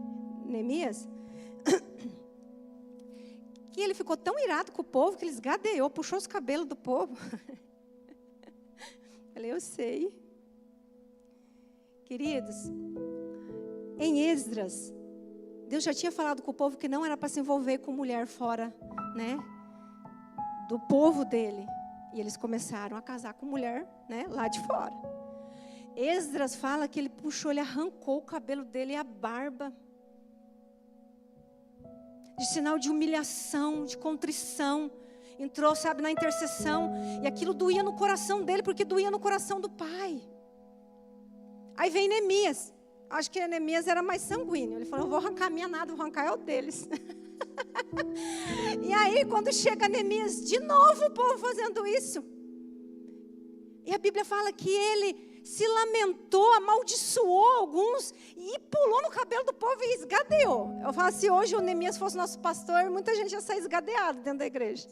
Neemias, que ele ficou tão irado com o povo, que ele esgadeou, puxou os cabelos do povo. Falei, eu sei. Queridos, em Esdras, Deus já tinha falado com o povo que não era para se envolver com mulher fora, do povo dele. E eles começaram a casar com mulher, lá de fora. Esdras fala que ele puxou, ele arrancou o cabelo dele e a barba. De sinal de humilhação, de contrição. Entrou, sabe, na intercessão. E aquilo doía no coração dele, porque doía no coração do pai. Aí vem Neemias. Acho que Neemias era mais sanguíneo. Ele falou, eu vou arrancar a minha nada, vou arrancar é o deles. E aí quando chega Neemias, de novo o povo fazendo isso. E a Bíblia fala que ele se lamentou, amaldiçoou alguns e pulou no cabelo do povo e esgadeou. Eu falo, se hoje o Neemias fosse nosso pastor, muita gente ia sair esgadeado dentro da igreja.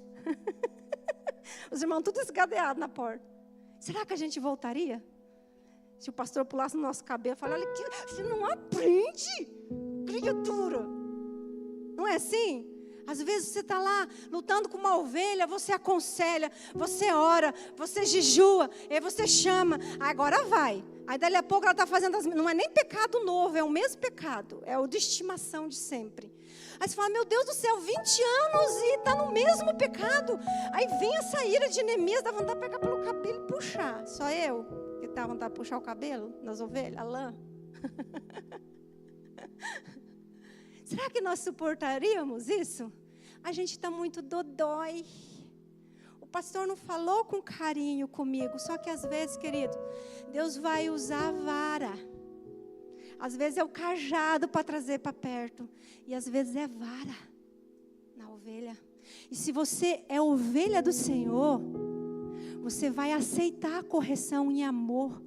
Os irmãos tudo esgadeados na porta. Será que a gente voltaria? Se o pastor pulasse no nosso cabelo e falasse, olha, você não aprende, criatura. Não é assim? Às vezes você está lá lutando com uma ovelha, você aconselha, você ora, você jejua, aí você chama, agora vai. Aí dali a pouco ela está fazendo, não é nem pecado novo, é o mesmo pecado, é o de estimação de sempre. Aí você fala, meu Deus do céu, 20 anos e está no mesmo pecado. Aí vem essa ira de Neemias, dá vontade de pegar pelo cabelo e puxar. Só eu que dá vontade de puxar o cabelo das ovelhas, a lã. Será que nós suportaríamos isso? A gente está muito dodói. O pastor não falou com carinho comigo. Só que às vezes, querido, Deus vai usar a vara. Às vezes é o cajado para trazer para perto. E às vezes é vara na ovelha. E se você é ovelha do Senhor, você vai aceitar a correção em amor.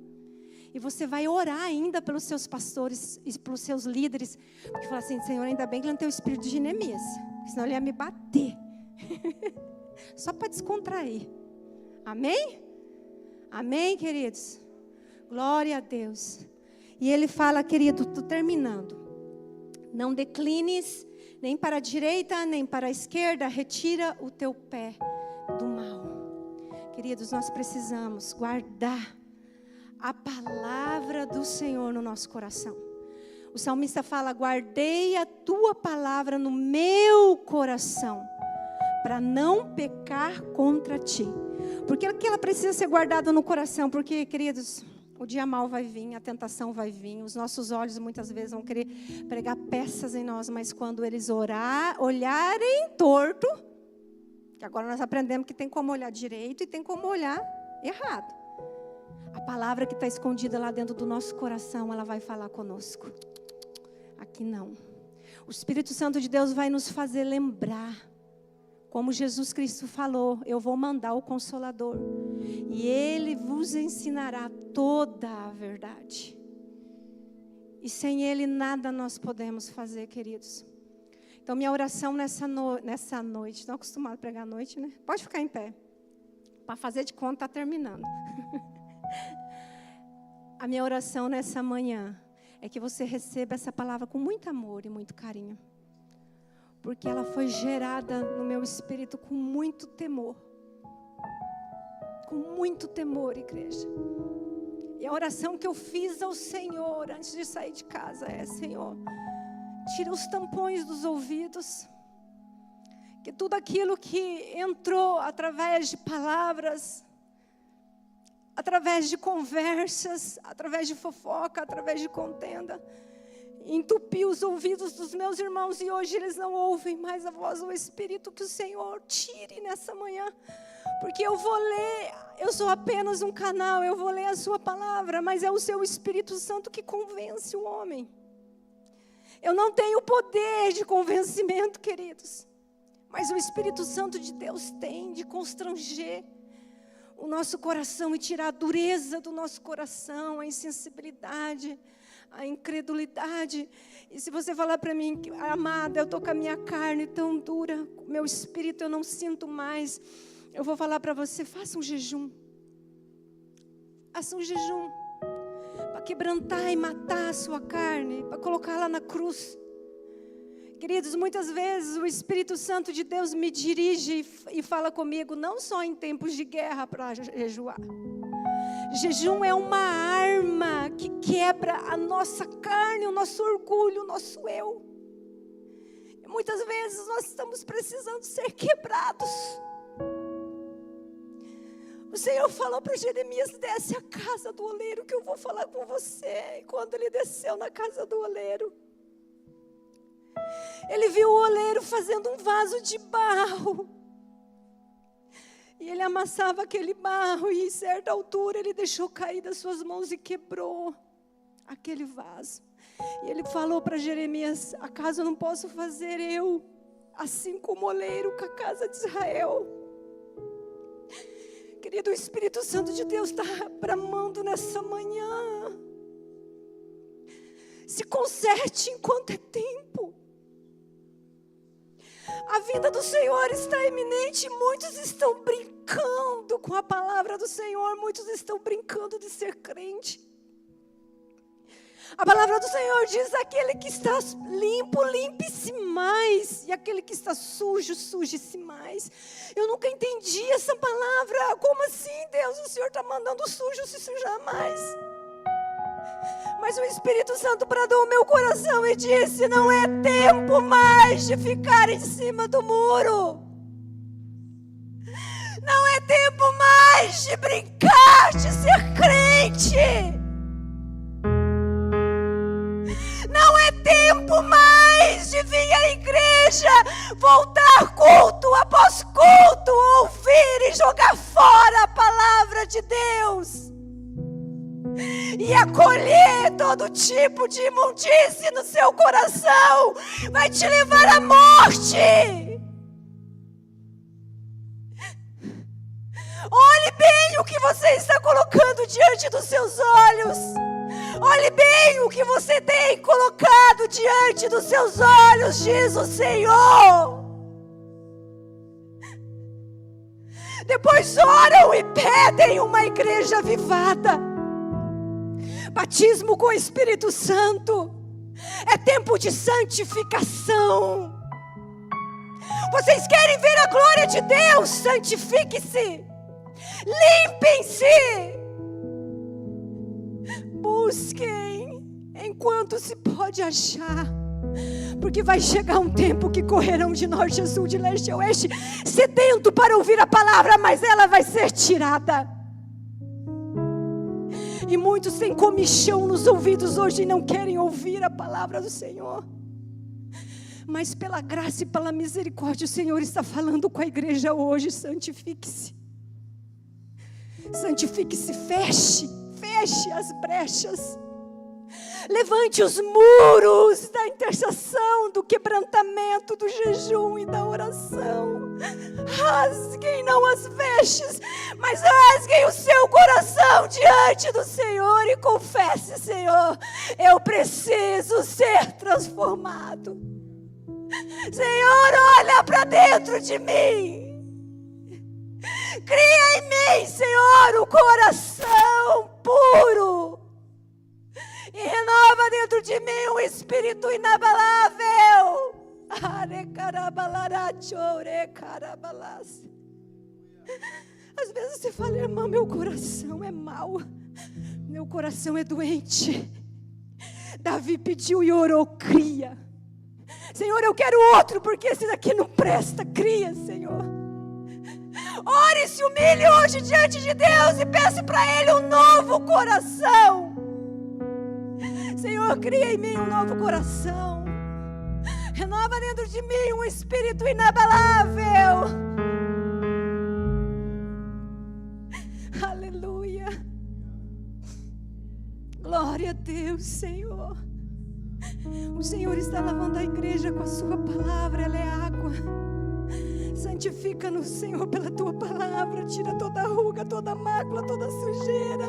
E você vai orar ainda pelos seus pastores e pelos seus líderes. Porque fala assim, Senhor, ainda bem que ele não tem o espírito de Neemias. Senão ele ia me bater. Só para descontrair. Amém? Amém, queridos? Glória a Deus. E ele fala, querido, estou terminando. Não declines nem para a direita, nem para a esquerda. Retira o teu pé do mal. Queridos, nós precisamos guardar a palavra do Senhor no nosso coração. O salmista fala, guardei a tua palavra no meu coração, para não pecar contra ti. Porque que ela precisa ser guardada no coração? Porque, queridos, o dia mal vai vir, a tentação vai vir, os nossos olhos muitas vezes vão querer pregar peças em nós, mas quando eles olharem torto, que agora nós aprendemos que tem como olhar direito e tem como olhar errado. A palavra que está escondida lá dentro do nosso coração, ela vai falar conosco. Aqui não. O Espírito Santo de Deus vai nos fazer lembrar. Como Jesus Cristo falou, eu vou mandar o Consolador. E Ele vos ensinará toda a verdade. E sem Ele nada nós podemos fazer, queridos. Então minha oração nessa noite, estão acostumados a pregar à noite, né? Pode ficar em pé. Para fazer de conta, está terminando. A minha oração nessa manhã é que você receba essa palavra com muito amor e muito carinho. Porque ela foi gerada no meu espírito com muito temor. Com muito temor, igreja. E a oração que eu fiz ao Senhor antes de sair de casa é, Senhor, tira os tampões dos ouvidos. Que tudo aquilo que entrou através de palavras, através de conversas, através de fofoca, através de contenda, entupiu os ouvidos dos meus irmãos e hoje eles não ouvem mais a voz do Espírito. Que o Senhor tire nessa manhã, porque eu vou ler, eu sou apenas um canal, eu vou ler a sua palavra, mas é o seu Espírito Santo que convence o homem. Eu não tenho poder de convencimento, queridos, mas o Espírito Santo de Deus tem de constranger o nosso coração e tirar a dureza do nosso coração, a insensibilidade, a incredulidade. E se você falar para mim, amada, eu estou com a minha carne tão dura, meu espírito eu não sinto mais, eu vou falar para você, faça um jejum. Faça um jejum para quebrantar e matar a sua carne, para colocá-la na cruz. Queridos, muitas vezes o Espírito Santo de Deus me dirige e fala comigo, não só em tempos de guerra para jejuar. Jejum é uma arma que quebra a nossa carne, o nosso orgulho, o nosso eu. E muitas vezes nós estamos precisando ser quebrados. O Senhor falou para Jeremias, desce a casa do oleiro que eu vou falar com você. E quando ele desceu na casa do oleiro, ele viu o oleiro fazendo um vaso de barro. E ele amassava aquele barro e em certa altura ele deixou cair das suas mãos e quebrou aquele vaso. E ele falou para Jeremias, acaso eu não posso fazer eu, assim como o oleiro com a casa de Israel? Querido, o Espírito Santo de Deus está bramando nessa manhã. Se conserte enquanto é tempo. A vinda do Senhor está iminente. Muitos estão brincando com a palavra do Senhor. Muitos estão brincando de ser crente. A palavra do Senhor diz: aquele que está limpo, limpe-se mais. E aquele que está sujo, suje-se mais. Eu nunca entendi essa palavra. Como assim, Deus? O Senhor está mandando o sujo se sujar mais. Mas o Espírito Santo bradou o meu coração e disse: não é tempo mais de ficar em cima do muro. Não é tempo mais de brincar, de ser crente. Não é tempo mais de vir à igreja, voltar culto após culto, ouvir e jogar fora a palavra de Deus. E acolher todo tipo de imundície no seu coração. Vai te levar à morte. Olhe bem o que você está colocando diante dos seus olhos. Olhe bem o que você tem colocado diante dos seus olhos, diz o Senhor. Depois oram e pedem uma igreja avivada. Batismo com o Espírito Santo. É tempo de santificação. Vocês querem ver a glória de Deus? Santifique-se. Limpem-se. Busquem enquanto se pode achar. Porque vai chegar um tempo que correrão de norte a sul, de leste a oeste, sedento para ouvir a palavra, mas ela vai ser tirada. E muitos têm comichão nos ouvidos hoje e não querem ouvir a palavra do Senhor. Mas pela graça e pela misericórdia, o Senhor está falando com a igreja hoje: santifique-se. Santifique-se, feche as brechas. Levante os muros da intercessão, do quebrantamento, do jejum e da oração. Rasguem não as vestes, mas rasguem o seu coração diante do Senhor e confesse: Senhor, eu preciso ser transformado. Senhor, olha para dentro de mim. Cria em mim, Senhor, um coração puro. E renova dentro de mim um espírito inabalável. Às vezes você fala: irmã, meu coração é mau. Meu coração é doente. Davi pediu e orou: cria. Senhor, eu quero outro, porque esse daqui não presta. Cria, Senhor. Ore e se humilhe hoje diante de Deus e peça para Ele um novo coração. Senhor, cria em mim um novo coração. Renova dentro de mim um espírito inabalável. Aleluia. Glória a Deus, Senhor. O Senhor está lavando a igreja com a sua palavra. Ela é água. Santifica-nos, Senhor, pela tua palavra. Tira toda ruga, toda mácula, toda sujeira,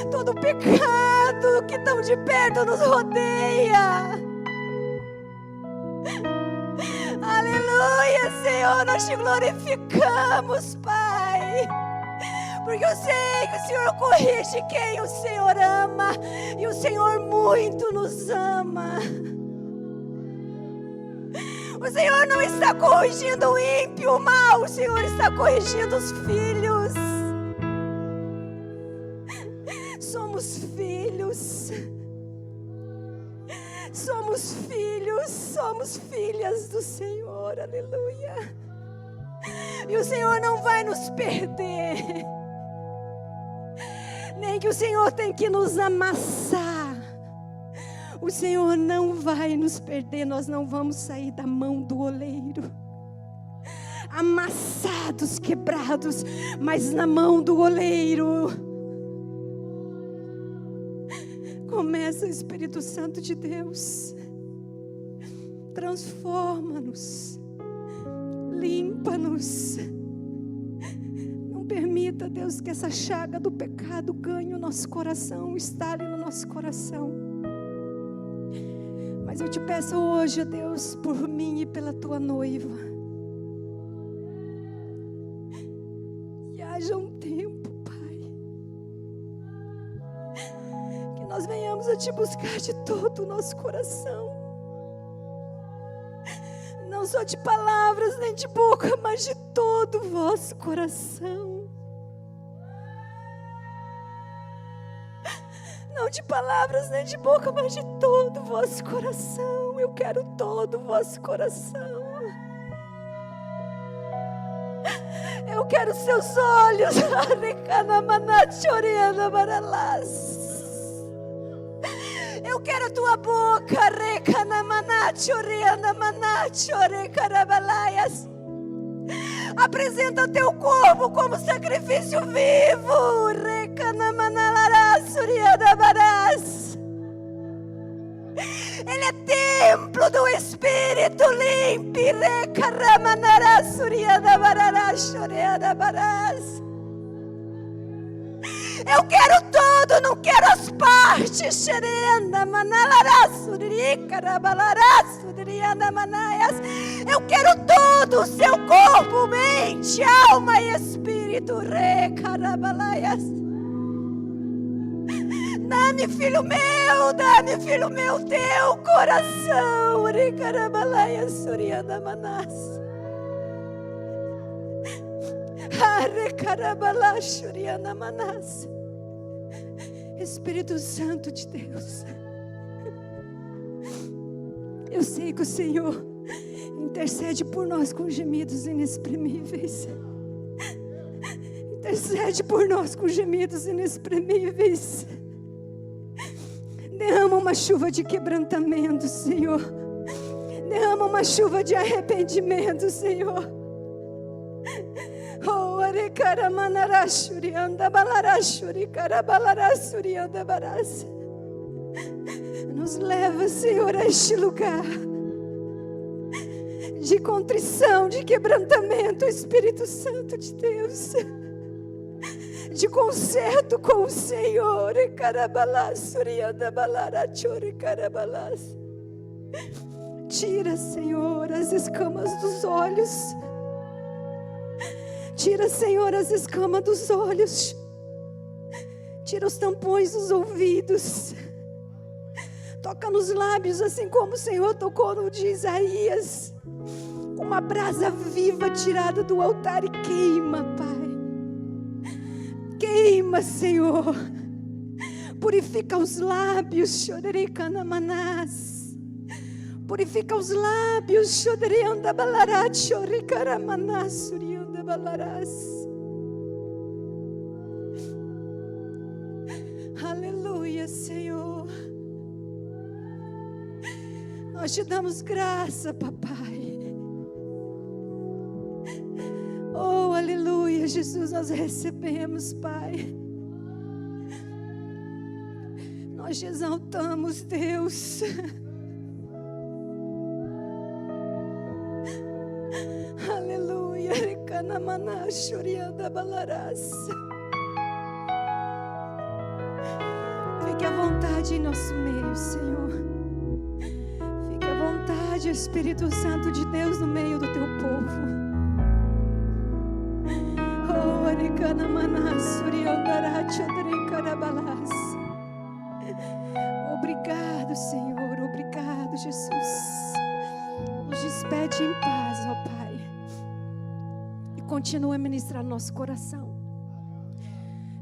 todo pecado que tão de perto nos rodeia. Aleluia, Senhor, nós te glorificamos, Pai, porque eu sei que o Senhor corrige quem o Senhor ama, e o Senhor muito nos ama. O Senhor não está corrigindo o ímpio, o mal. O Senhor está corrigindo os filhos. Somos filhos. Somos filhos. Somos filhas do Senhor. Aleluia. E o Senhor não vai nos perder. Nem que o Senhor tem que nos amassar. O Senhor não vai nos perder, nós não vamos sair da mão do oleiro. Amassados, quebrados, mas na mão do oleiro. Começa, Espírito Santo de Deus. Transforma-nos. Limpa-nos. Não permita, Deus, que essa chaga do pecado ganhe o nosso coração, estale no nosso coração. Mas eu te peço hoje, Deus, por mim e pela tua noiva, que haja um tempo, Pai, que nós venhamos Voltamos a te buscar de todo o nosso coração. Não só de palavras nem de boca, mas de todo o vosso coração. Não de palavras nem de boca, mas de todo o vosso coração. Eu quero todo o vosso coração. Eu quero seus olhos. Eu quero a tua boca. Apresenta teu corpo como sacrifício vivo. Ele é templo do Espírito limpo. Eu quero todo, não quero as partes. Eu quero todo o seu corpo, mente, alma e espírito. Dá-me, filho meu, teu coração. Espírito Santo de Deus, eu sei que o Senhor intercede por nós com gemidos inexprimíveis. Intercede por nós com gemidos inexprimíveis. Derrama uma chuva de quebrantamento, Senhor. Derrama uma chuva de arrependimento, Senhor. Nos leva, Senhor, a este lugar de contrição, de quebrantamento, Espírito Santo de Deus, de concerto com o Senhor. Tira, Senhor, as escamas dos olhos. Tira, Senhor, as escamas dos olhos. Tira os tampões dos ouvidos. Toca nos lábios, assim como o Senhor tocou no de Isaías. Uma brasa viva tirada do altar e queima, Pai. Queima, Senhor. Purifica os lábios. Purifica os lábios. Aleluia, Senhor. Nós te damos graça, papai. Oh, aleluia, Jesus, nós recebemos, Pai. Nós te exaltamos, Deus. Aleluia. Fique à vontade em nosso meio, Senhor. Fique à vontade, Espírito Santo de Deus, no meio do teu povo. Oh, obrigado, Senhor. Obrigado, Jesus. Nos despede em paz, ó Pai. E continua a ministrar nosso coração.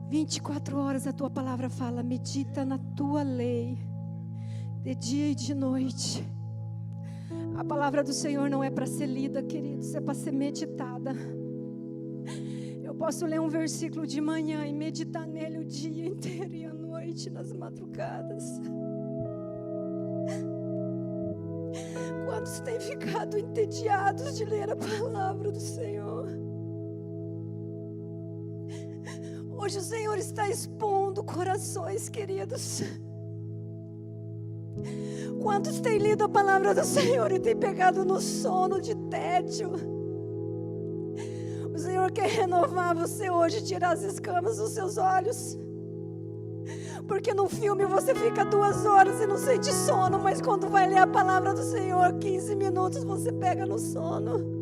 24 horas a tua palavra fala: medita na tua lei, de dia e de noite. A palavra do Senhor não é para ser lida, queridos, é para ser meditada. Eu posso ler um versículo de manhã e meditar nele o dia inteiro e à noite, nas madrugadas. Quantos têm ficado entediados de ler a palavra do Senhor? Hoje o Senhor está expondo corações, queridos. Quantos têm lido a palavra do Senhor e têm pegado no sono de tédio? O Senhor quer renovar você hoje, tirar as escamas dos seus olhos. Porque no filme você fica 2 horas e não sente sono, mas quando vai ler a palavra do Senhor, 15 minutos você pega no sono.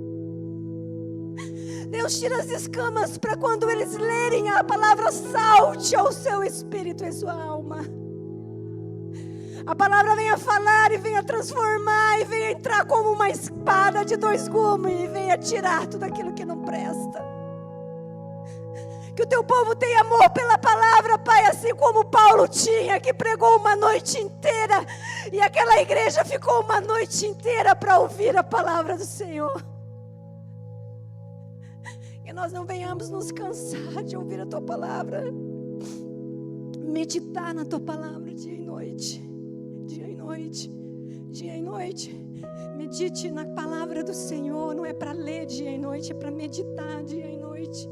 Deus tira as escamas para quando eles lerem a palavra, salte ao seu espírito e sua alma. A palavra venha falar e venha transformar e venha entrar como uma espada de 2 gumes e venha tirar tudo aquilo que não presta. Que o teu povo tenha amor pela palavra, Pai, assim como Paulo tinha, que pregou uma noite inteira e aquela igreja ficou uma noite inteira para ouvir a palavra do Senhor. Que nós não venhamos nos cansar de ouvir a tua palavra, meditar na tua palavra dia e noite, dia e noite, dia e noite. Medite na palavra do Senhor, não é para ler dia e noite, é para meditar dia e noite.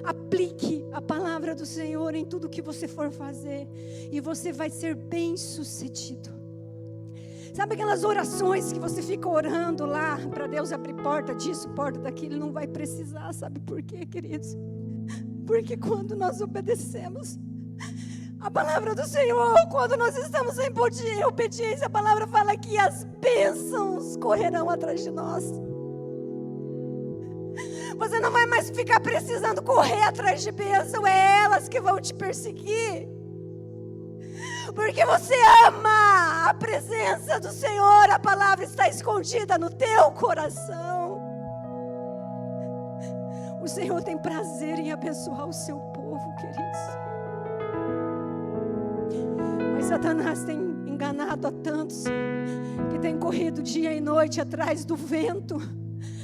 Aplique a palavra do Senhor em tudo que você for fazer e você vai ser bem-sucedido. Sabe aquelas orações que você fica orando lá para Deus abrir porta disso, porta daquilo? Não vai precisar, sabe por quê, queridos? Porque quando nós obedecemos a palavra do Senhor, quando nós estamos em obediência, a palavra fala que as bênçãos correrão atrás de nós. Você não vai mais ficar precisando correr atrás de bênção, é elas que vão te perseguir. Porque você ama a presença do Senhor, a palavra está escondida no teu coração. O Senhor tem prazer em abençoar o seu povo, queridos. Mas Satanás tem enganado a tantos que tem corrido dia e noite atrás do vento,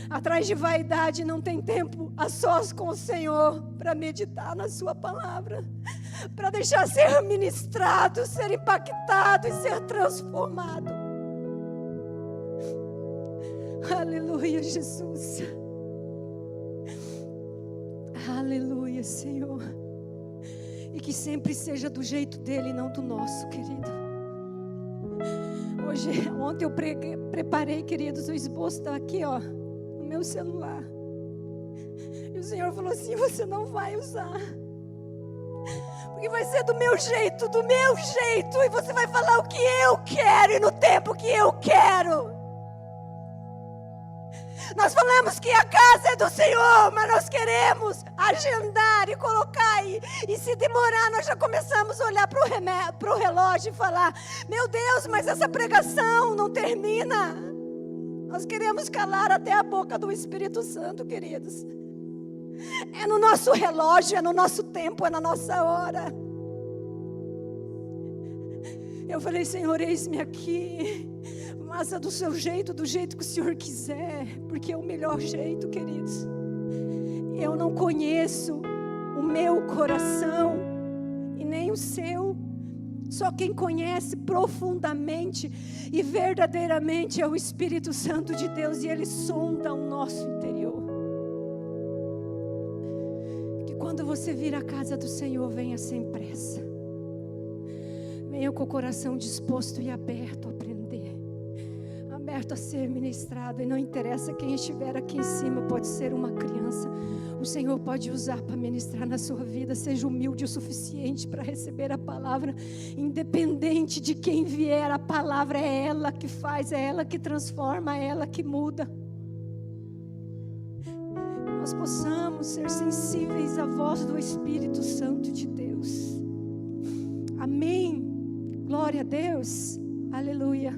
atrás de vaidade, não tem tempo a sós com o Senhor para meditar na sua palavra, para deixar ser ministrado, ser impactado e ser transformado. Aleluia, Jesus. Aleluia, Senhor. E que sempre seja do jeito dele e não do nosso, querido. Ontem eu preparei, queridos, o esboço está aqui, ó, no meu celular. E o Senhor falou assim: você não vai usar, porque vai ser do meu jeito, e você vai falar o que eu quero e no tempo que eu quero. Nós falamos que a casa é do Senhor, mas nós queremos agendar e colocar e se demorar, nós já começamos a olhar para o relógio e falar: meu Deus, mas essa pregação não termina. Nós queremos calar até a boca do Espírito Santo, queridos. É no nosso relógio, é no nosso tempo, é na nossa hora. Eu falei: Senhor, eis-me aqui. Faça do seu jeito, do jeito que o Senhor quiser, porque é o melhor jeito, queridos. Eu não conheço o meu coração e nem o seu. Só quem conhece profundamente e verdadeiramente é o Espírito Santo de Deus, e Ele sonda o nosso interior. Que quando você vir à casa do Senhor, venha sem pressa. Venha com o coração disposto e aberto a aprender, aberto a ser ministrado. E não interessa quem estiver aqui em cima, pode ser uma criança. O Senhor pode usar para ministrar na sua vida. Seja humilde o suficiente para receber a palavra. Independente de quem vier, a palavra é ela que faz, é ela que transforma, é ela que muda. Nós possamos ser sensíveis à voz do Espírito Santo de Deus. Amém. Glória a Deus. Aleluia.